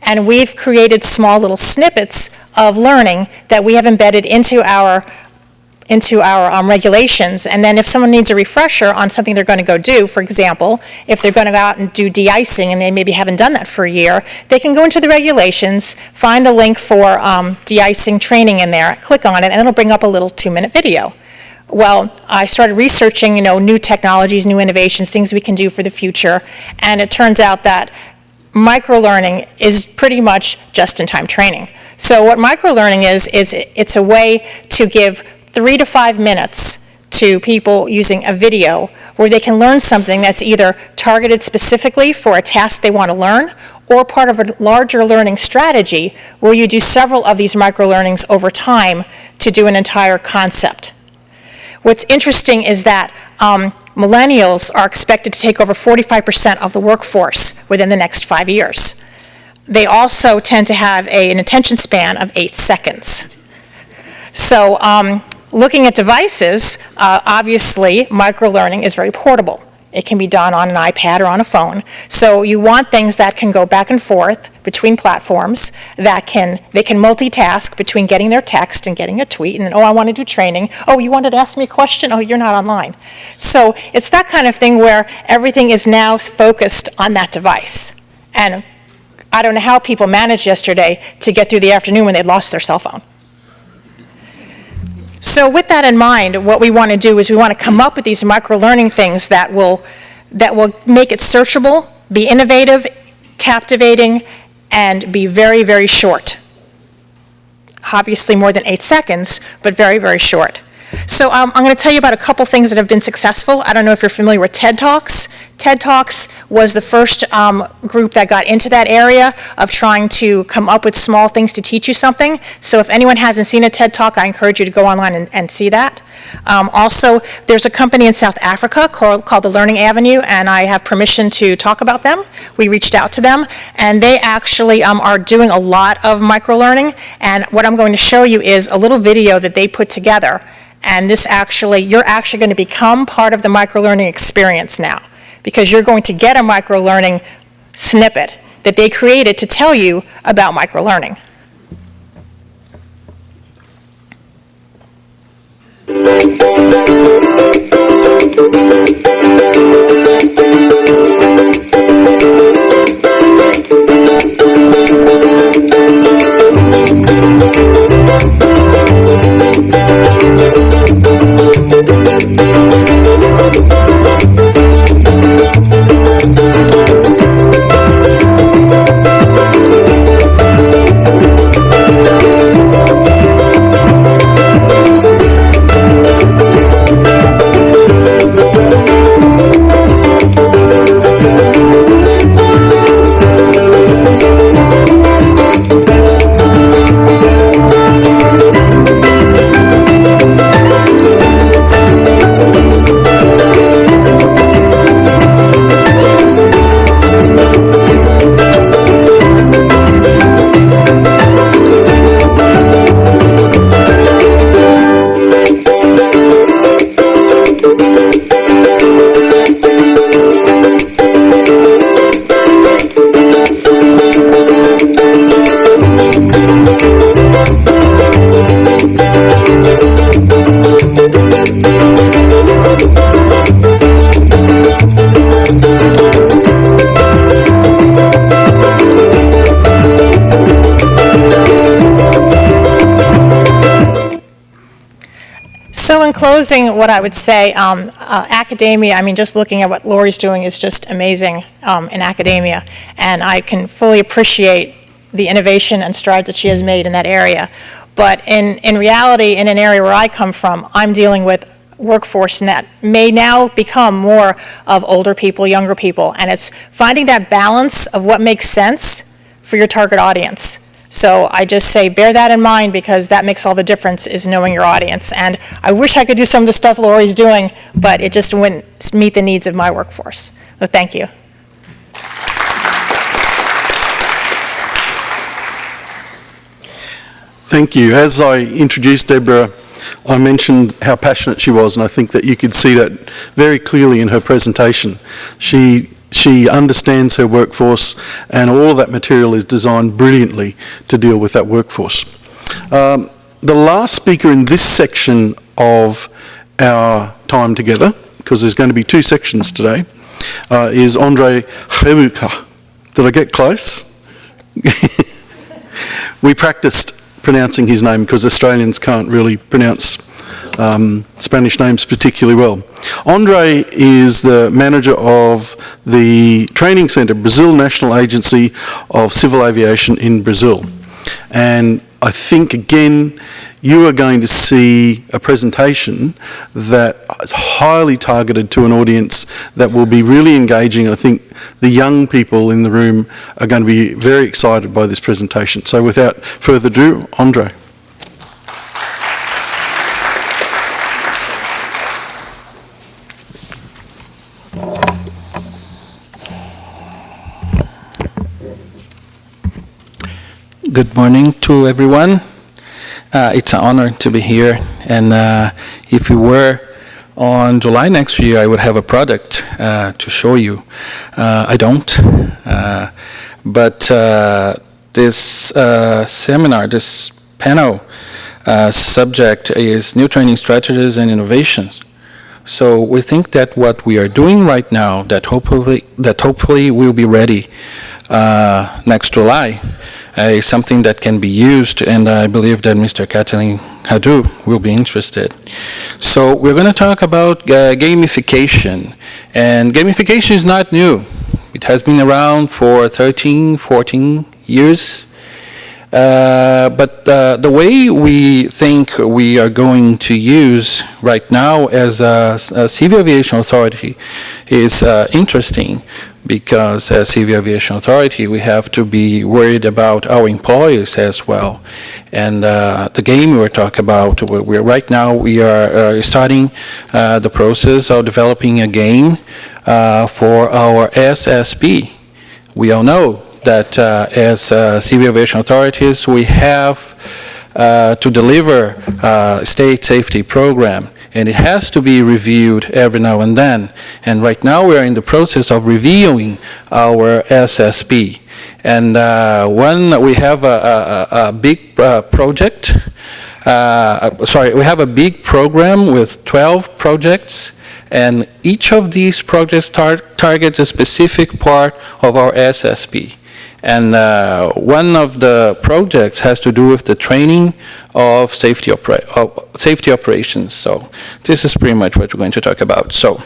And we've created small little snippets of learning that we have embedded into our regulations, and then if someone needs a refresher on something they're going to go do, for example, if they're going to go out and do de-icing and they maybe haven't done that for a year, they can go into the regulations, find the link for de-icing training in there, click on it, and it'll bring up a little 2-minute video. Well, I started researching, new technologies, new innovations, things we can do for the future, and it turns out that microlearning is pretty much just-in-time training. So what microlearning is it's a way to give 3 to 5 minutes to people using a video where they can learn something that's either targeted specifically for a task they want to learn or part of a larger learning strategy where you do several of these microlearnings over time to do an entire concept. What's interesting is that millennials are expected to take over 45% of the workforce within the next 5 years. They also tend to have an attention span of 8 seconds. So looking at devices, obviously microlearning is very portable. It can be done on an iPad or on a phone. So you want things that can go back and forth between platforms, they can multitask between getting their text and getting a tweet, and I want to do training. Oh, you wanted to ask me a question? Oh, you're not online. So it's that kind of thing where everything is now focused on that device. And I don't know how people managed yesterday to get through the afternoon when they'd lost their cell phone. So with that in mind, what we want to do is we want to come up with these micro-learning things that will make it searchable, be innovative, captivating, and be very, very short. Obviously more than 8 seconds, but very, very short. So I'm going to tell you about a couple things that have been successful. I don't know if you're familiar with TED Talks. TED Talks was the first group that got into that area of trying to come up with small things to teach you something. So if anyone hasn't seen a TED Talk, I encourage you to go online and see that. Also, there's a company in South Africa called the Learning Avenue, and I have permission to talk about them. We reached out to them, and they actually are doing a lot of microlearning, and what I'm going to show you is a little video that they put together, and this actually, you're actually going to become part of the microlearning experience now, because you're going to get a microlearning snippet that they created to tell you about microlearning. So in closing, what I would say, academia, I mean, just looking at what Lori's doing is just amazing in academia, and I can fully appreciate the innovation and strides that she has made in that area. But in reality, in an area where I come from, I'm dealing with workforce that may now become more of older people, younger people, and it's finding that balance of what makes sense for your target audience. So I just say bear that in mind, because that makes all the difference, is knowing your audience. And I wish I could do some of the stuff Lori's doing, but it just wouldn't meet the needs of my workforce. So thank you. Thank you. As I introduced Deborah, I mentioned how passionate she was, and I think that you could see that very clearly in her presentation. She understands her workforce, and all of that material is designed brilliantly to deal with that workforce. The last speaker in this section of our time together, because there's going to be two sections today, is André Rebouças. Did I get close? We practiced pronouncing his name because Australians can't really pronounce Spanish names particularly well. André is the manager of the training centre, Brazil National Agency of Civil Aviation in Brazil. And I think, again, you are going to see a presentation that is highly targeted to an audience that will be really engaging. I think the young people in the room are going to be very excited by this presentation. So without further ado, André. Good morning to everyone. It's an honor to be here, and if we were on July next year, I would have a product to show you. I don't, but this seminar, this panel subject is new training strategies and innovations. So we think that what we are doing right now, that hopefully will be ready next July, is something that can be used, and I believe that Mr. Kathleen Hadou will be interested. So we're going to talk about gamification, and gamification is not new. It has been around for 13, 14 years. But the way we think we are going to use right now as a Civil Aviation Authority is interesting, because as Civil Aviation Authority, we have to be worried about our employees as well. And the game we're talking about, right now we are starting the process of developing a game for our SSP. We all know that as Civil Aviation Authorities, we have to deliver a state safety program, and it has to be reviewed every now and then. And right now we are in the process of reviewing our SSP. And when we have a big project, we have a big program with 12 projects, and each of these projects targets a specific part of our SSP. And one of the projects has to do with the training of safety operations. So this is pretty much what we're going to talk about. So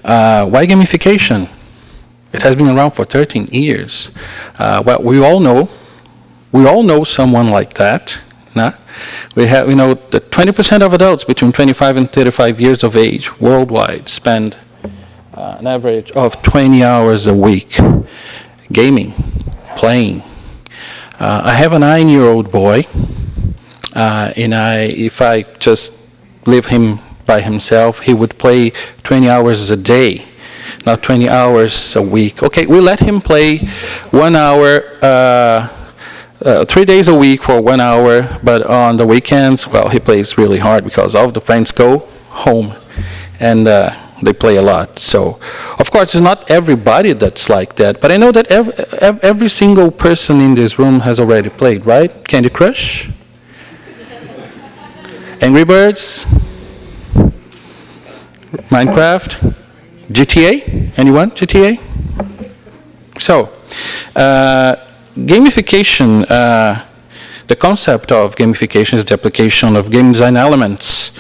why gamification? It has been around for 13 years. Well, we all know someone like that. Nah? We know that 20% of adults between 25 and 35 years of age worldwide spend an average of 20 hours a week gaming, playing. I have a 9-year-old boy, and if I just leave him by himself, he would play 20 hours a day, not 20 hours a week. Okay, we let him play 1 hour, 3 days a week for 1 hour, but on the weekends, well, he plays really hard because all of the friends go home, and they play a lot. So, of course, it's not everybody that's like that, but I know that every single person in this room has already played, right? Candy Crush? Angry Birds? Minecraft? GTA? Anyone? GTA? So, gamification, the concept of gamification is the application of game design elements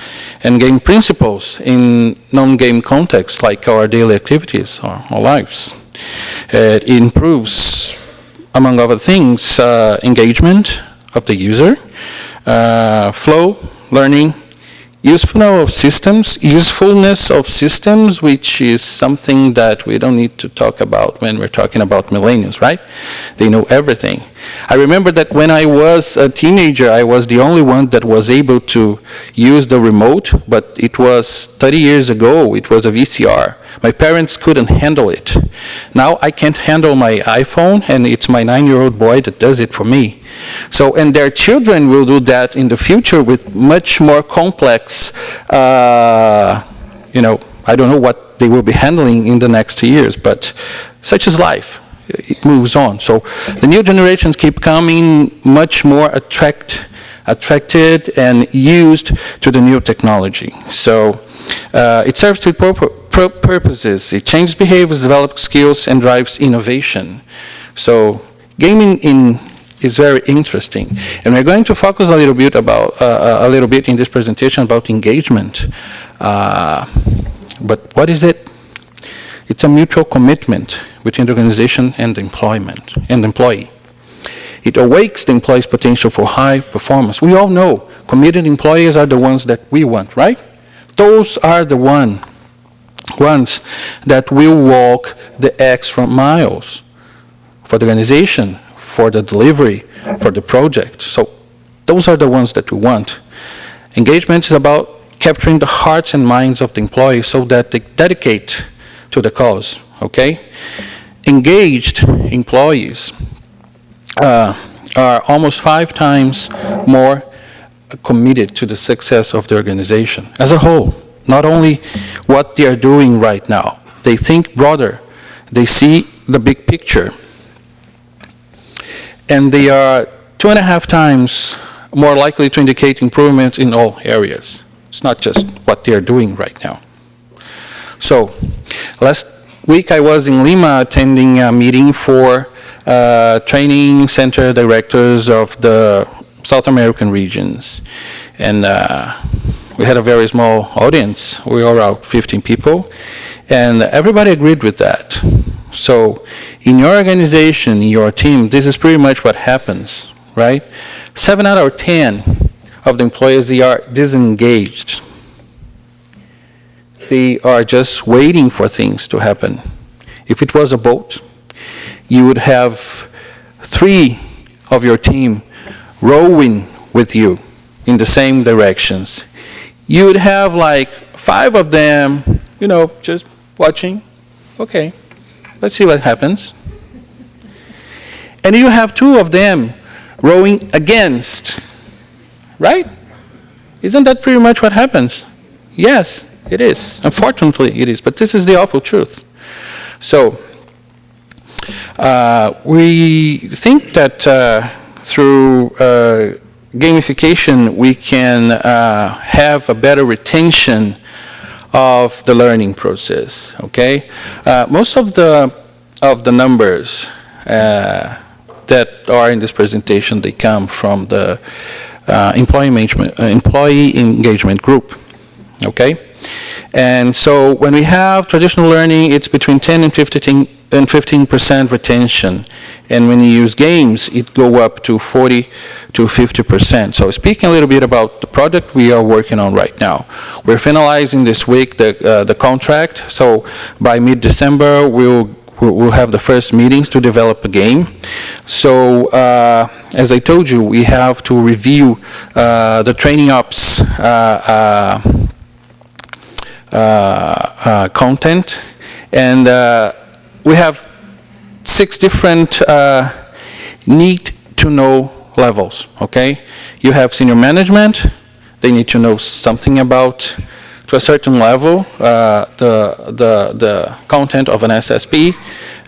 and game principles in non-game contexts like our daily activities or our lives. It improves, among other things, engagement of the user, flow, learning, usefulness of systems, which is something that we don't need to talk about when we're talking about millennials, right? They know everything. I remember that when I was a teenager, I was the only one that was able to use the remote, but it was 30 years ago, it was a VCR. My parents couldn't handle it. Now I can't handle my iPhone, and it's my 9-year-old boy that does it for me. So, and their children will do that in the future with much more complex, I don't know what they will be handling in the next 2 years, but such is life. It moves on. So the new generations keep coming much more attracted and used to the new technology. So it serves two purposes. It changes behaviors, develops skills, and drives innovation. So gaming is very interesting, and we're going to focus a little bit in this presentation about engagement. But what is it? It's a mutual commitment between the organization and the employee. It awakes the employee's potential for high performance. We all know committed employees are the ones that we want, right? Those are the ones that will walk the extra miles for the organization, for the delivery, for the project. So those are the ones that we want. Engagement is about capturing the hearts and minds of the employees so that they dedicate to the cause, okay? Engaged employees are almost 5 times more committed to the success of the organization as a whole. Not only what they are doing right now. They think broader. They see the big picture. And they are 2.5 times more likely to indicate improvement in all areas. It's not just what they are doing right now. So, last week I was in Lima attending a meeting for training center directors of the South American regions. And we had a very small audience. We were around 15 people. And everybody agreed with that. So In your organization, in your team, this is pretty much what happens, right? 7 out of 10 of the employees, they are disengaged. They are just waiting for things to happen. If it was a boat, you would have 3 of your team rowing with you in the same directions. You would have like 5 of them, just watching. Okay, let's see what happens. And you have 2 of them rowing against, right? Isn't that pretty much what happens? Yes, it is. Unfortunately, it is. But this is the awful truth. So, we think that through gamification, we can have a better retention of the learning process. Okay, most of the numbers that are in this presentation, they come from the employee engagement group. Okay, and so when we have traditional learning, it's between 10 and 15% retention, and when you use games, it go up to 40 to 50%. So speaking a little bit about the project we are working on right now, we're finalizing this week the contract. So by mid-December, we'll have the first meetings to develop a game. So as I told you, we have to review the training ops content, and we have 6 different need-to-know levels, okay? You have senior management. They need to know something about, to a certain level, the content of an SSP.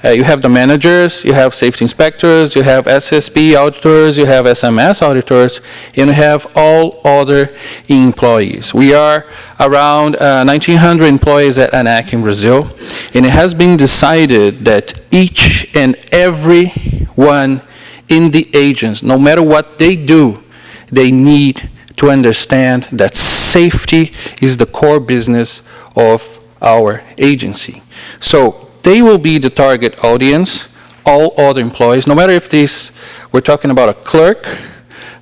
You have the managers, you have safety inspectors, you have SSP auditors, you have SMS auditors, and you have all other employees. We are around 1,900 employees at ANAC in Brazil, and it has been decided that each and every one in the agents, no matter what they do, they need to understand that safety is the core business of our agency. So they will be the target audience, all other employees, no matter if we're talking about a clerk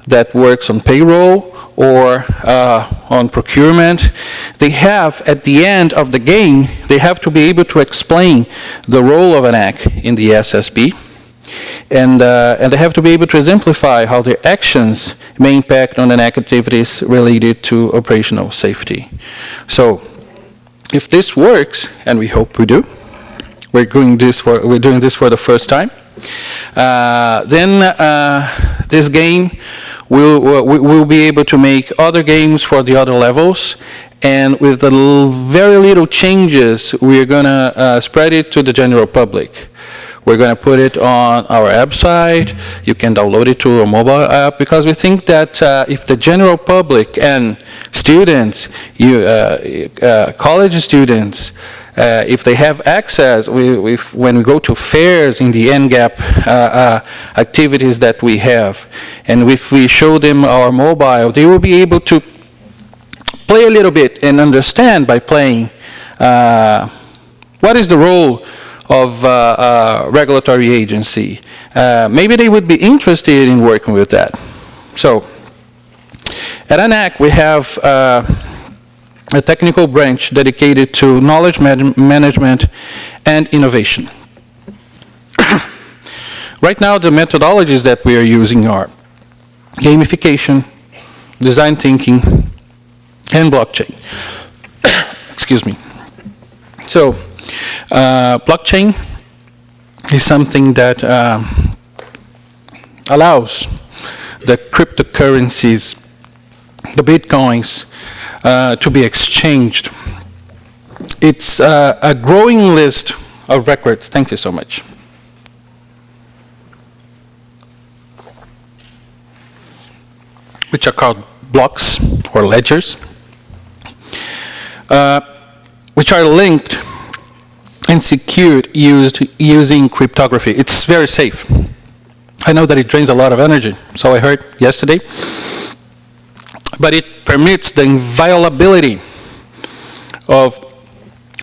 that works on payroll or on procurement. They have, at the end of the game, they have to be able to explain the role of an ACT in the SSP. And they have to be able to exemplify how their actions may impact on an activities related to operational safety. So if this works, and we hope we do, we're doing this for the first time, then this game we'll be able to make other games for the other levels, and with the very little changes, we're gonna spread it to the general public. We're going to put it on our website. You can download it to a mobile app, because we think that if the general public and students, college students, if they have access, when we go to fairs in the NGAP activities that we have, and if we show them our mobile, they will be able to play a little bit and understand by playing what is the role of regulatory agency. Maybe they would be interested in working with that. So at ANAC, we have a technical branch dedicated to knowledge management and innovation. Right now, the methodologies that we are using are gamification, design thinking, and blockchain. Excuse me. So, blockchain is something that allows the cryptocurrencies, the bitcoins, to be exchanged. It's a growing list of records. Thank you so much. Which are called blocks or ledgers, which are linked and secured using cryptography. It's very safe. I know that it drains a lot of energy, so I heard yesterday, but it permits the inviolability of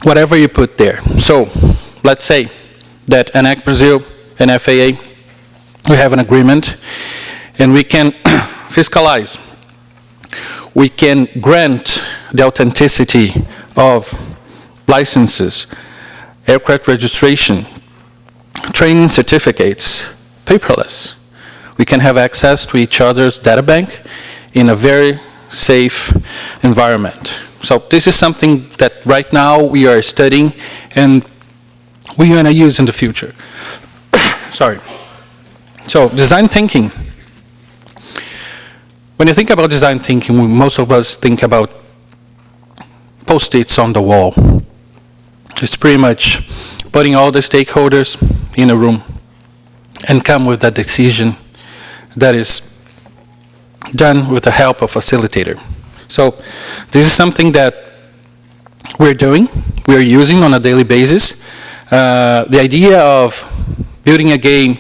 whatever you put there. So let's say that ANAC Brazil and FAA, we have an agreement, and we can fiscalize. We can grant the authenticity of licenses, aircraft registration, training certificates, paperless. We can have access to each other's data bank in a very safe environment. So this is something that right now we are studying and we're going to use in the future. Sorry. So design thinking. When you think about design thinking, most of us think about Post-its on the wall. It's pretty much putting all the stakeholders in a room and come with a decision that is done with the help of a facilitator. So this is something that we're doing, we're using on a daily basis. The idea of building a game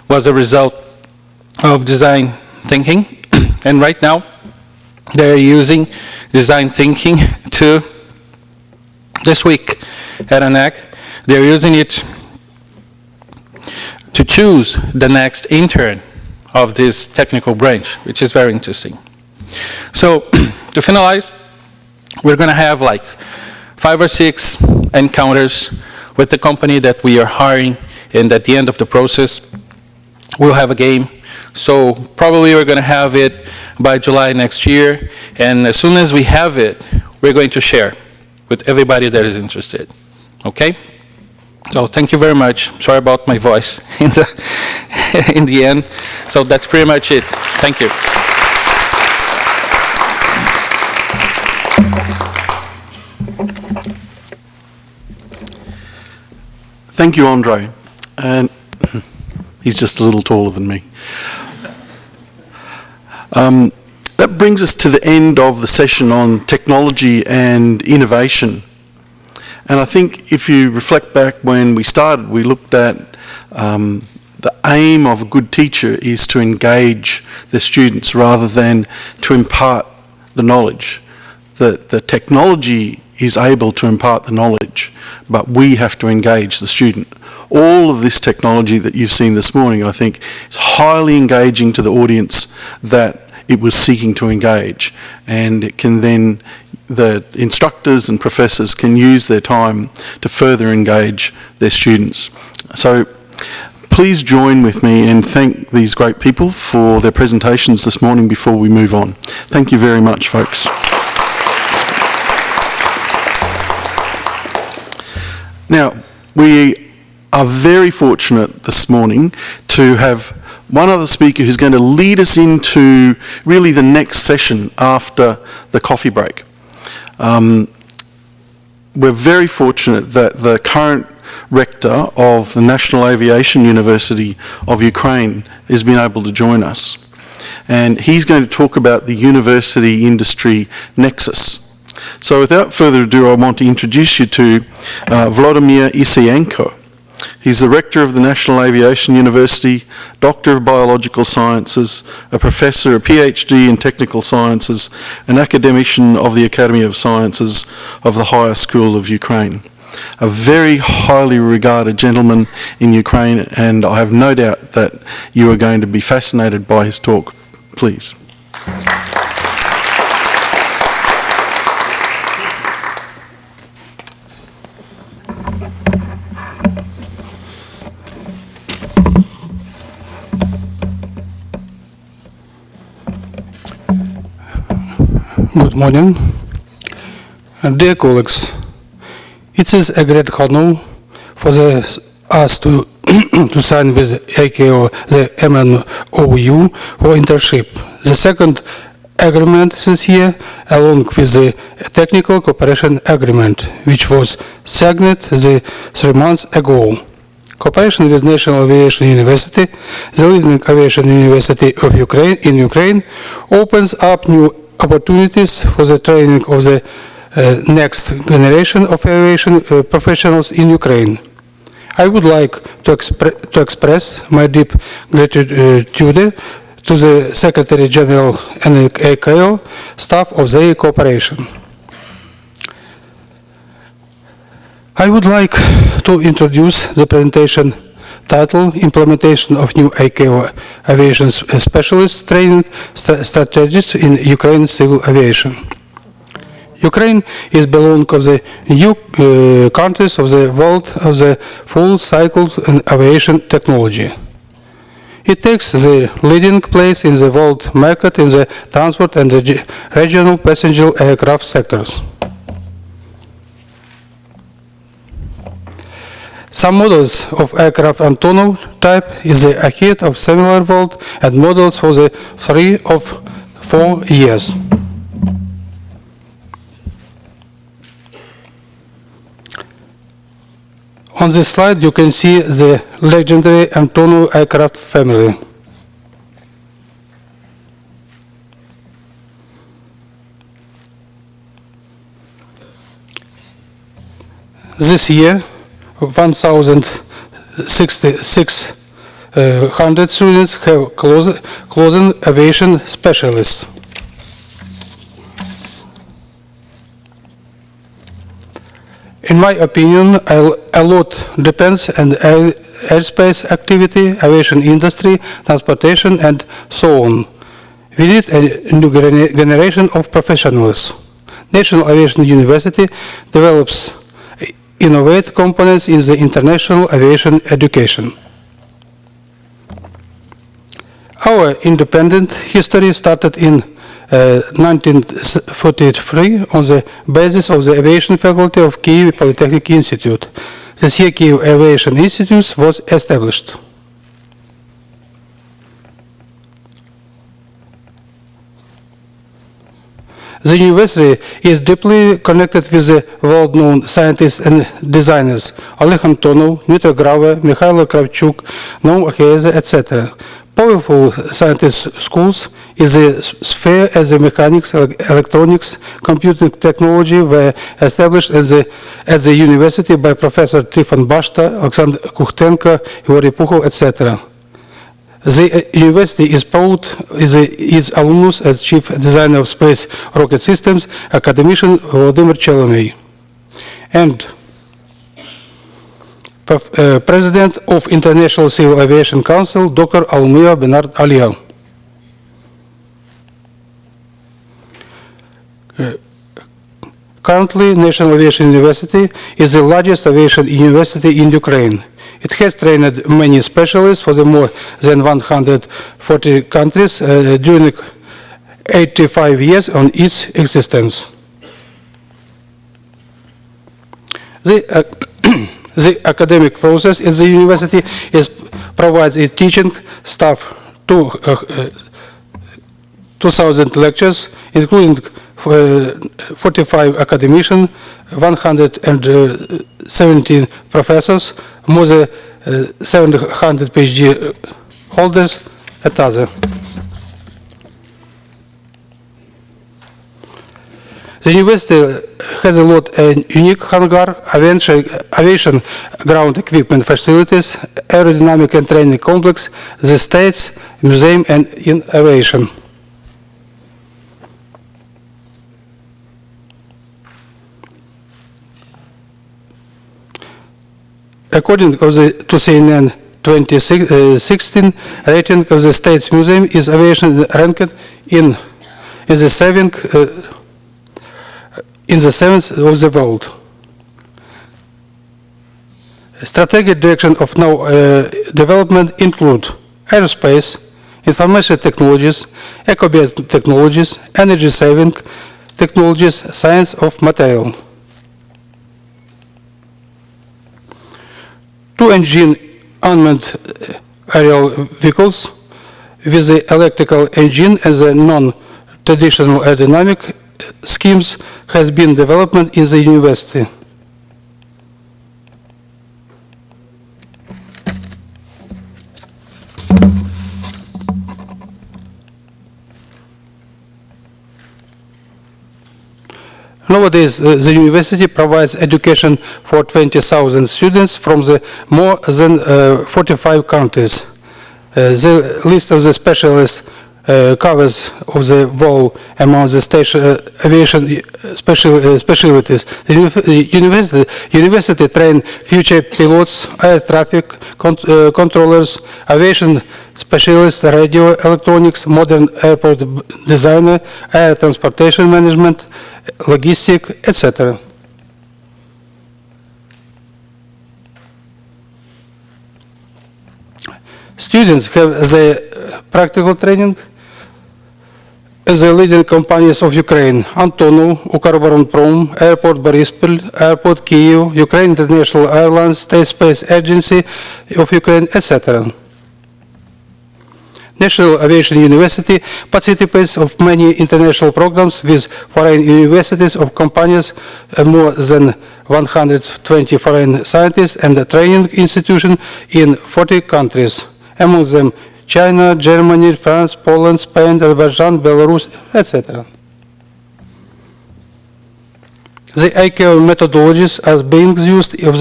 was a result of design thinking, and right now they're using design thinking to, this week at ANAC, they're using it to choose the next intern of this technical branch, which is very interesting. So to finalize, we're going to have like 5 or 6 encounters with the company that we are hiring, and at the end of the process, we'll have a game. So probably we're going to have it by July next year, and as soon as we have it, we're going to share with everybody that is interested. Okay? So thank you very much. Sorry about my voice in the end. So that's pretty much it. Thank you. Thank you, André. And he's just a little taller than me. That brings us to the end of the session on technology and innovation. And I think if you reflect back when we started, we looked at the aim of a good teacher is to engage the students rather than to impart the knowledge. The technology is able to impart the knowledge, but we have to engage the student. All of this technology that you've seen this morning, I think, is highly engaging to the audience that it was seeking to engage, and it can then, the instructors and professors can use their time to further engage their students. So please join with me and thank these great people for their presentations this morning before we move on. Thank you very much, folks. Now, we are very fortunate this morning to have one other speaker who's going to lead us into really the next session after the coffee break. We're very fortunate that the current rector of the National Aviation University of Ukraine has been able to join us. And he's going to talk about the university industry nexus. So without further ado, I want to introduce you to Volodymyr Isaienko. He's the rector of the National Aviation University, Doctor of Biological Sciences, a professor, a PhD in Technical Sciences, an academician of the Academy of Sciences of the Higher School of Ukraine. A very highly regarded gentleman in Ukraine, and I have no doubt that you are going to be fascinated by his talk. Please. Good morning. Dear colleagues, it is a great honor for us to sign with ICAO the MOU for internship. The second agreement this year, along with the technical cooperation agreement, which was signed 3 months ago. Cooperation with National Aviation University, the leading aviation university of Ukraine, opens up new opportunities for the training of the next generation of aviation professionals in Ukraine. I would like to express my deep gratitude to the Secretary General and ICAO staff of the cooperation. I would like to introduce the presentation title, Implementation of New ICAO Aviation Specialist Training Strategies in Ukraine Civil Aviation. Ukraine is belong to the new countries of the world of the full cycle in aviation technology. It takes the leading place in the world market in the transport and the regional passenger aircraft sectors. Some models of aircraft Antonov type is ahead of similar world and models for the 3 of 4 years. On this slide you can see the legendary Antonov aircraft family. This year 1,600 students have chosen aviation specialists. In my opinion, a lot depends on airspace activity, aviation industry, transportation, and so on. We need a new generation of professionals. National Aviation University develops innovate components in the international aviation education. Our independent history started in 1943 on the basis of the aviation faculty of Kyiv Polytechnic Institute. This year Kyiv Aviation Institute was established. The university is deeply connected with the world-known scientists and designers Oleg Antonov, Dmitry Grava, Mikhail Kravchuk, Noam Acheze, etc. Powerful scientist schools is the sphere as the mechanics, electronics, computing technology were established at the university by Professor Trifon Bashta, Alexander Kukhtenko, Yuri Pukhov, etc. The university is proud its alumnus as chief designer of space rocket systems, academician Volodymyr Chelomey, and President of International Civil Aviation Council, Dr. Alumia Bernard Alia. Currently, National Aviation University is the largest aviation university in Ukraine. It has trained many specialists for the more than 140 countries during 85 years on its existence. The academic process at the university provides its teaching staff 2,000 lectures, including 45 academicians, 117 professors, more than 700 PhD holders, and others. The university has a lot of unique hangar, aviation ground equipment facilities, aerodynamic and training complex, the states, museum, and innovation. According to CNN 2016 rating of the States Museum, is aviation ranked in the seventh of the world. Strategic direction of now development include aerospace, information technologies, eco-based technologies, energy saving technologies, science of material. 2-engine unmanned aerial vehicles with the electrical engine and the non-traditional aerodynamic schemes has been developed in the university. Nowadays, the university provides education for 20,000 students from the more than 45 countries. The list of the specialists covers of the wall among the aviation specialties. The university train future pilots, air traffic controllers, aviation specialists, radio electronics, modern airport designer, air transportation management, logistics, etc. Students have the practical training in the leading companies of Ukraine: Antonov, Ukroboronprom, Airport Boryspil, Airport Kyiv, Ukraine International Airlines, State Space Agency of Ukraine, etc. National Aviation University participates of many international programs with foreign universities of companies, more than 120 foreign scientists and training institutions in 40 countries, among them China, Germany, France, Poland, Spain, Azerbaijan, Belarus, etc. The ICAO methodologies are being used at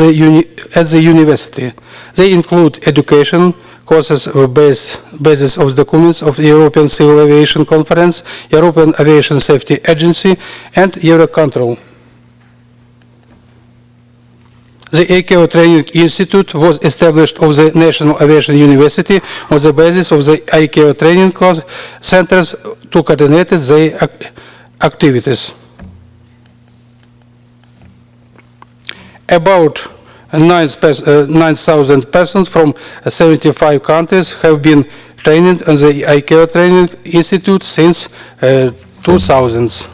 the university. They include education, courses of basis of documents of the European Civil Aviation Conference, European Aviation Safety Agency, and Eurocontrol. The ICAO Training Institute was established of the National Aviation University on the basis of the ICAO training centers to coordinate their activities. About 9,000 persons from 75 countries have been trained in the ICAO Training Institute since 2000.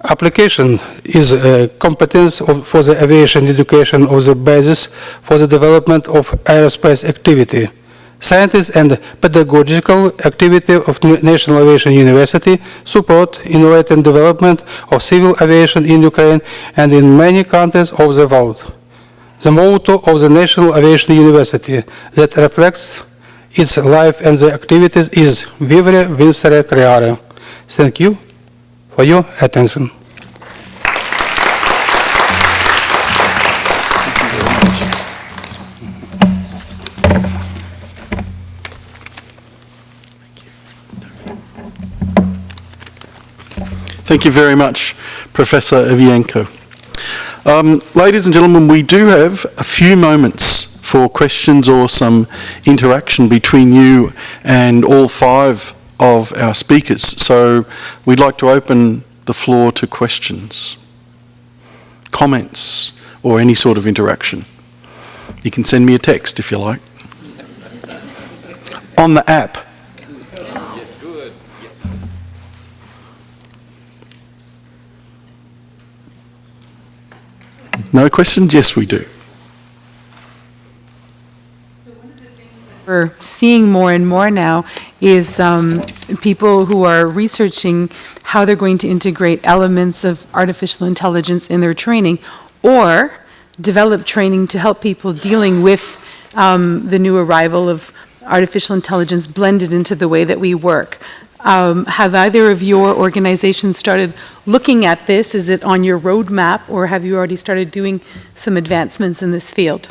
Application is a competence for the aviation education of the basis for the development of aerospace activity. Scientists and pedagogical activity of National Aviation University support innovative development of civil aviation in Ukraine and in many countries of the world. The motto of the National Aviation University that reflects its life and the activities is Vivere Vincere Creare. Thank you for your attention. Thank you very much, Professor Isaienko. Ladies and gentlemen, we do have a few moments for questions or some interaction between you and all five of our speakers. So we'd like to open the floor to questions, comments, or any sort of interaction. You can send me a text if you like. On the app. No questions? Yes, we do. We're seeing more and more now is people who are researching how they're going to integrate elements of artificial intelligence in their training, or develop training to help people dealing with the new arrival of artificial intelligence blended into the way that we work. Have either of your organizations started looking at this? Is it on your roadmap, or have you already started doing some advancements in this field?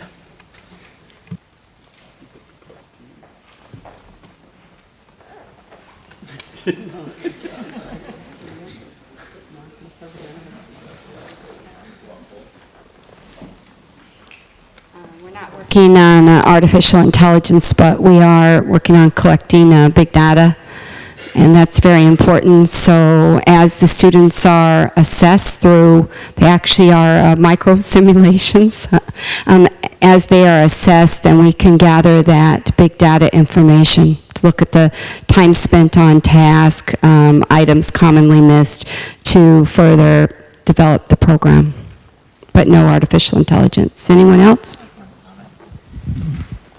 Working on artificial intelligence, but we are working on collecting big data, and that's very important. So as the students are assessed through, they actually are micro simulations, as they are assessed, then we can gather that big data information to look at the time spent on task, items commonly missed, to further develop the program. But no artificial intelligence. Anyone else?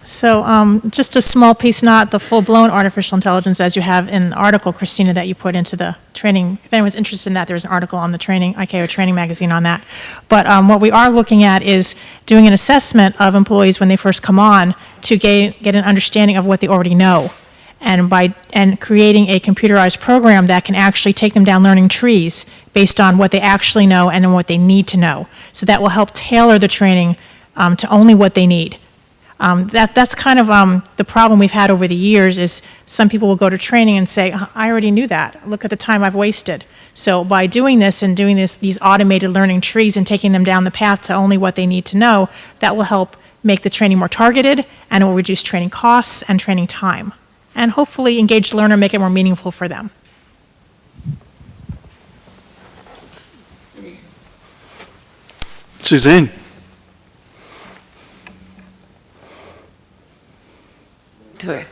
So just a small piece, not the full-blown artificial intelligence as you have in the article, Christina, that you put into the training. If anyone's interested in that, there's an article on the training, ICAO training magazine on that. But what we are looking at is doing an assessment of employees when they first come on to get an understanding of what they already know. And creating a computerized program that can actually take them down learning trees based on what they actually know and what they need to know. So that will help tailor the training to only what they need. That's kind of the problem we've had over the years is some people will go to training and say, I already knew that. Look at the time I've wasted. So by doing this and doing these automated learning trees and taking them down the path to only what they need to know, that will help make the training more targeted, and it will reduce training costs and training time. And hopefully engage the learner, make it more meaningful for them. Suzanne. Okay,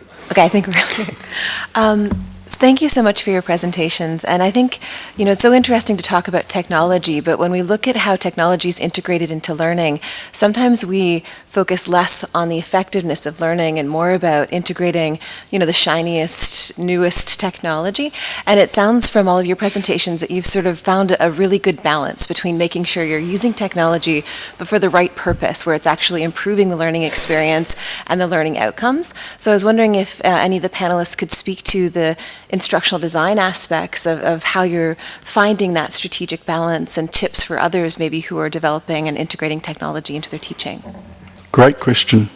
I think we're thank you so much for your presentations. And I think, it's so interesting to talk about technology, but when we look at how technology is integrated into learning, sometimes we focus less on the effectiveness of learning and more about integrating, the shiniest, newest technology. And it sounds from all of your presentations that you've sort of found a really good balance between making sure you're using technology, but for the right purpose, where it's actually improving the learning experience and the learning outcomes. So I was wondering if any of the panelists could speak to the instructional design aspects of how you're finding that strategic balance and tips for others maybe who are developing and integrating technology into their teaching. Great question.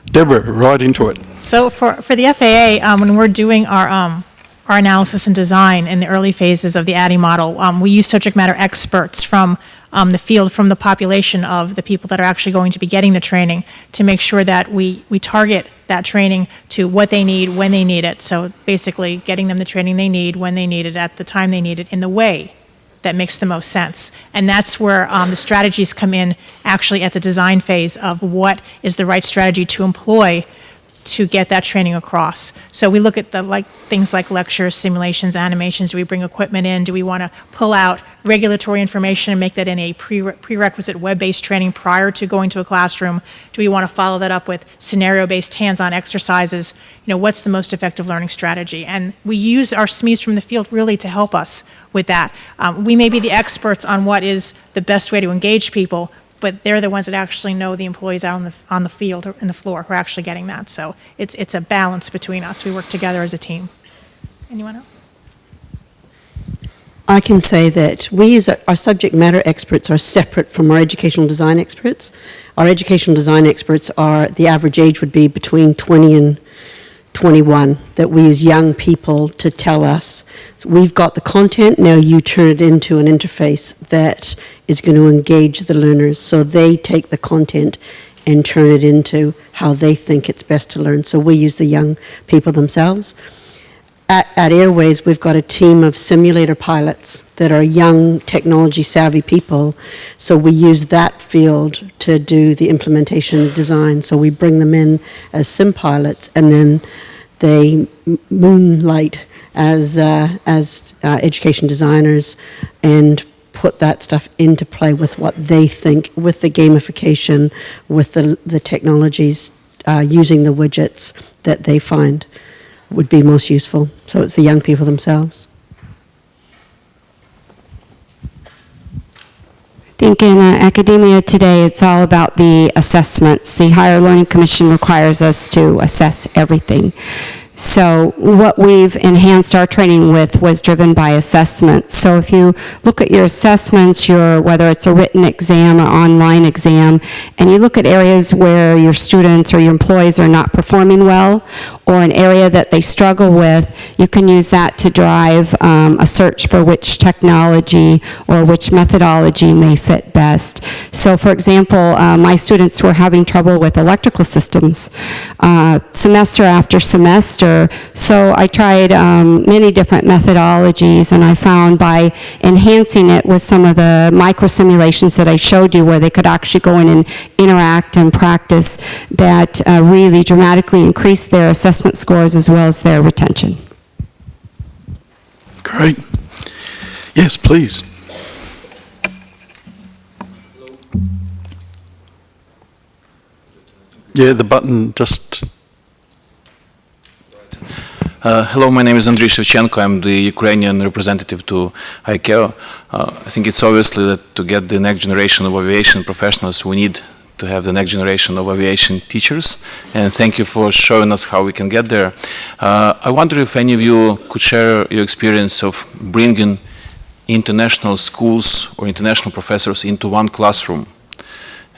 Deborah, right into it. So for the FAA, when we're doing our analysis and design in the early phases of the ADDIE model, we use subject matter experts from the field, from the population of the people that are actually going to be getting the training to make sure that we target that training to what they need, when they need it. So basically getting them the training they need, when they need it, at the time they need it, in the way that makes the most sense. And that's where the strategies come in actually at the design phase of what is the right strategy to employ to get that training across. So we look at things like lectures, simulations, animations. Do we bring equipment in? Do we want to pull out regulatory information and make that in a prerequisite web-based training prior to going to a classroom? Do we want to follow that up with scenario-based hands-on exercises? What's the most effective learning strategy? And we use our SMEs from the field really to help us with that. We may be the experts on what is the best way to engage people, but they're the ones that actually know the employees out on the field or in the floor who are actually getting that. So it's a balance between us. We work together as a team. Anyone else? I can say that we use our subject matter experts are separate from our educational design experts. Our educational design experts the average age would be between 20 and 21, that we use young people to tell us, so we've got the content, now you turn it into an interface that is going to engage the learners. So they take the content and turn it into how they think it's best to learn. So we use the young people themselves. At Airways, we've got a team of simulator pilots that are young, technology-savvy people. So we use that field to do the implementation design. So we bring them in as sim pilots, and then they moonlight as education designers and put that stuff into play with what they think, with the gamification, with the technologies, using the widgets that they find would be most useful. So it's the young people themselves. I think in academia today, it's all about the assessments. The Higher Learning Commission requires us to assess everything. So what we've enhanced our training with was driven by assessment. So if you look at your assessments, whether it's a written exam or online exam, and you look at areas where your students or your employees are not performing well, or an area that they struggle with, you can use that to drive a search for which technology or which methodology may fit best. So for example, my students were having trouble with electrical systems semester after semester. So I tried many different methodologies, and I found by enhancing it with some of the micro simulations that I showed you where they could actually go in and interact and practice, that really dramatically increased their assessment scores as well as their retention. Great. Yes, please. Yeah, the button just... Hello, my name is André Shevchenko. I'm the Ukrainian representative to ICAO. I think it's obviously that to get the next generation of aviation professionals, we need to have the next generation of aviation teachers. And thank you for showing us how we can get there. I wonder if any of you could share your experience of bringing international schools or international professors into one classroom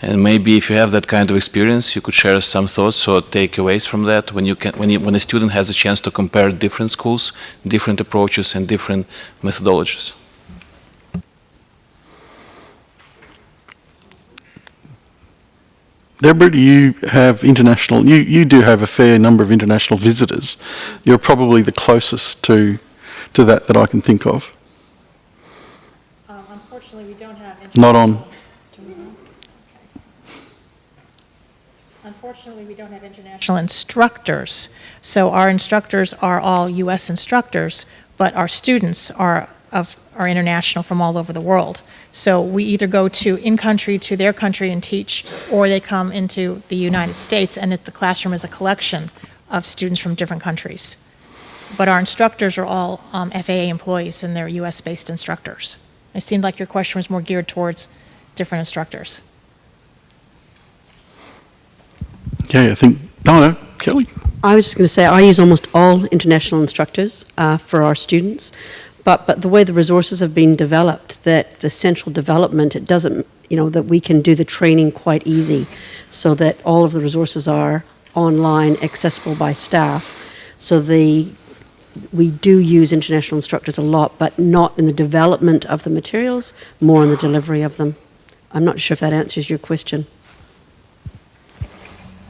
And maybe if you have that kind of experience, you could share some thoughts or takeaways from that when a student has a chance to compare different schools, different approaches, and different methodologies. Deborah, do you have international, you do have a fair number of international visitors. You're probably the closest to that I can think of. Unfortunately, we don't have Not on. Unfortunately, we don't have international instructors. So our instructors are all U.S. instructors, but our students are international from all over the world. So we either go in-country to their country and teach, or they come into the United States, and the classroom is a collection of students from different countries. But our instructors are all FAA employees, and they're U.S.-based instructors. It seemed like your question was more geared towards different instructors. Okay, I think, no, Kelly. I was just going to say, I use almost all international instructors for our students, but the way the resources have been developed, that the central development, it doesn't, that we can do the training quite easy, so that all of the resources are online, accessible by staff. So we do use international instructors a lot, but not in the development of the materials, more in the delivery of them. I'm not sure if that answers your question.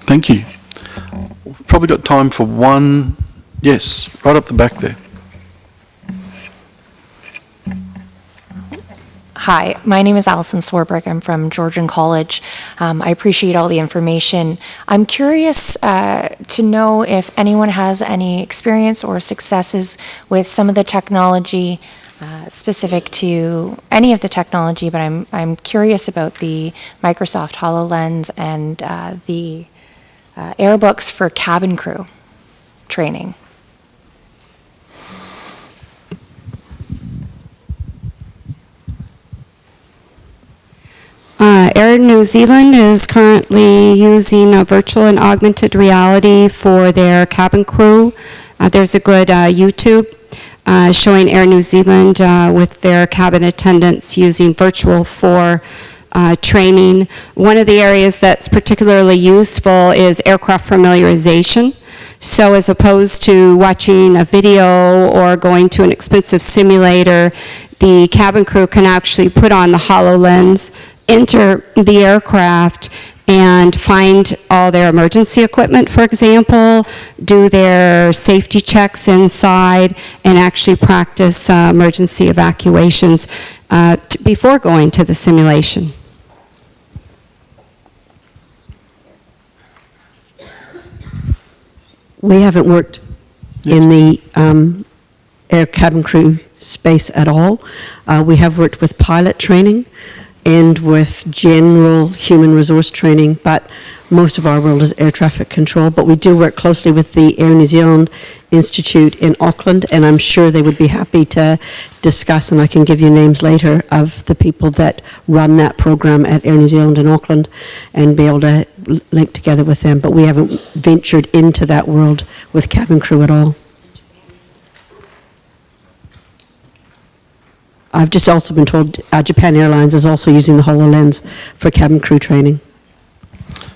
Thank you. We've probably got time for one. Yes, right up the back there. Hi, my name is Alison Swarbrick. I'm from Georgian College. I appreciate all the information. I'm curious to know if anyone has any experience or successes with some of the technology specific to any of the technology, but I'm curious about the Microsoft HoloLens and the Airbooks for cabin crew training. Air New Zealand is currently using virtual and augmented reality for their cabin crew. There's a good YouTube showing Air New Zealand with their cabin attendants using virtual for training. One of the areas that's particularly useful is aircraft familiarization. So as opposed to watching a video or going to an expensive simulator, the cabin crew can actually put on the HoloLens, enter the aircraft, and find all their emergency equipment, for example, do their safety checks inside, and actually practice emergency evacuations before going to the simulation. We haven't worked in the air cabin crew space at all. We have worked with pilot training and with general human resource training, but most of our world is air traffic control. But we do work closely with the Air New Zealand Institute in Auckland, and I'm sure they would be happy to discuss, and I can give you names later, of the people that run that program at Air New Zealand in Auckland and be able to link together with them. But we haven't ventured into that world with cabin crew at all. I've just also been told Japan Airlines is also using the HoloLens for cabin crew training.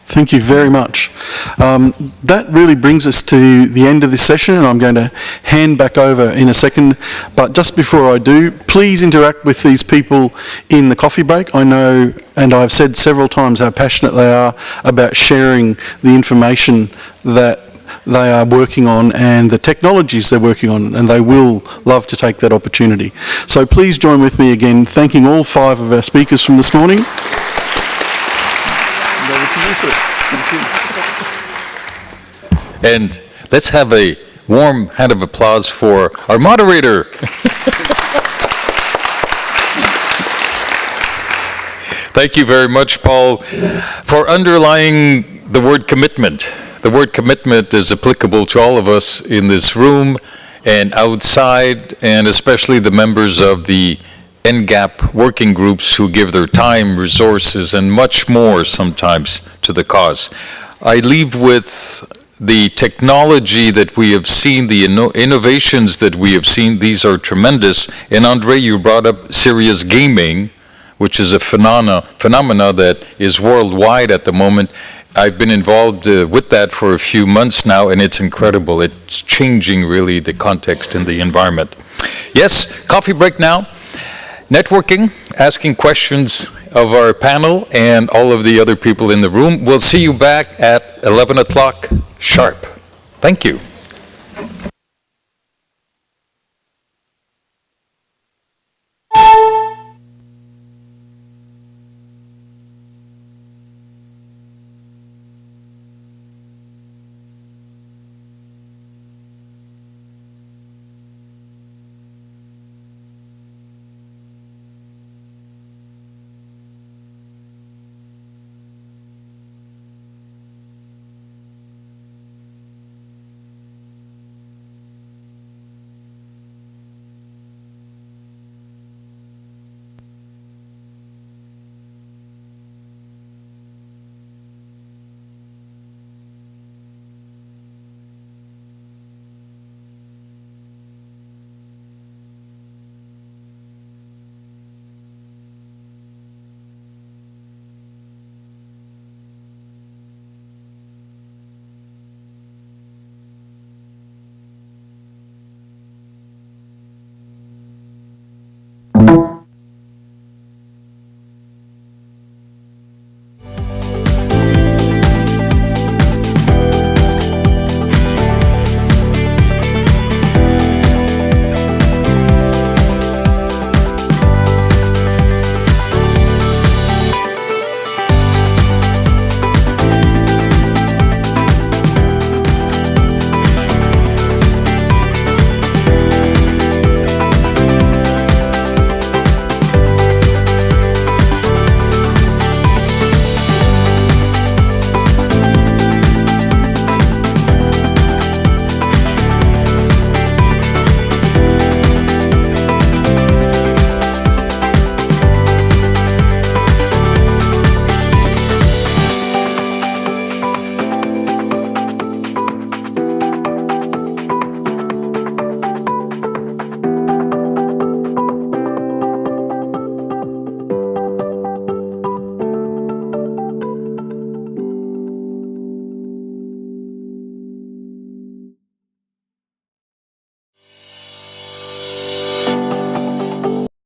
Thank you very much. That really brings us to the end of this session, and I'm going to hand back over in a second. But just before I do, please interact with these people in the coffee break. I know, and I've said several times how passionate they are about sharing the information that they are working on and the technologies they're working on, and they will love to take that opportunity. So please join with me again, thanking all 5 of our speakers from this morning. And let's have a warm hand of applause for our moderator. Thank you very much, Paul, for underlying the word commitment. The word commitment is applicable to all of us in this room and outside, and especially the members of the NGAP working groups who give their time, resources, and much more sometimes to the cause. I leave with the technology that we have seen, the innovations that we have seen. These are tremendous. And André, you brought up serious gaming, which is a phenomena that is worldwide at the moment. I've been involved with that for a few months now, and it's incredible. It's changing really the context and the environment. Yes, coffee break now. Networking, asking questions of our panel and all of the other people in the room. We'll see you back at 11 o'clock sharp. Thank you.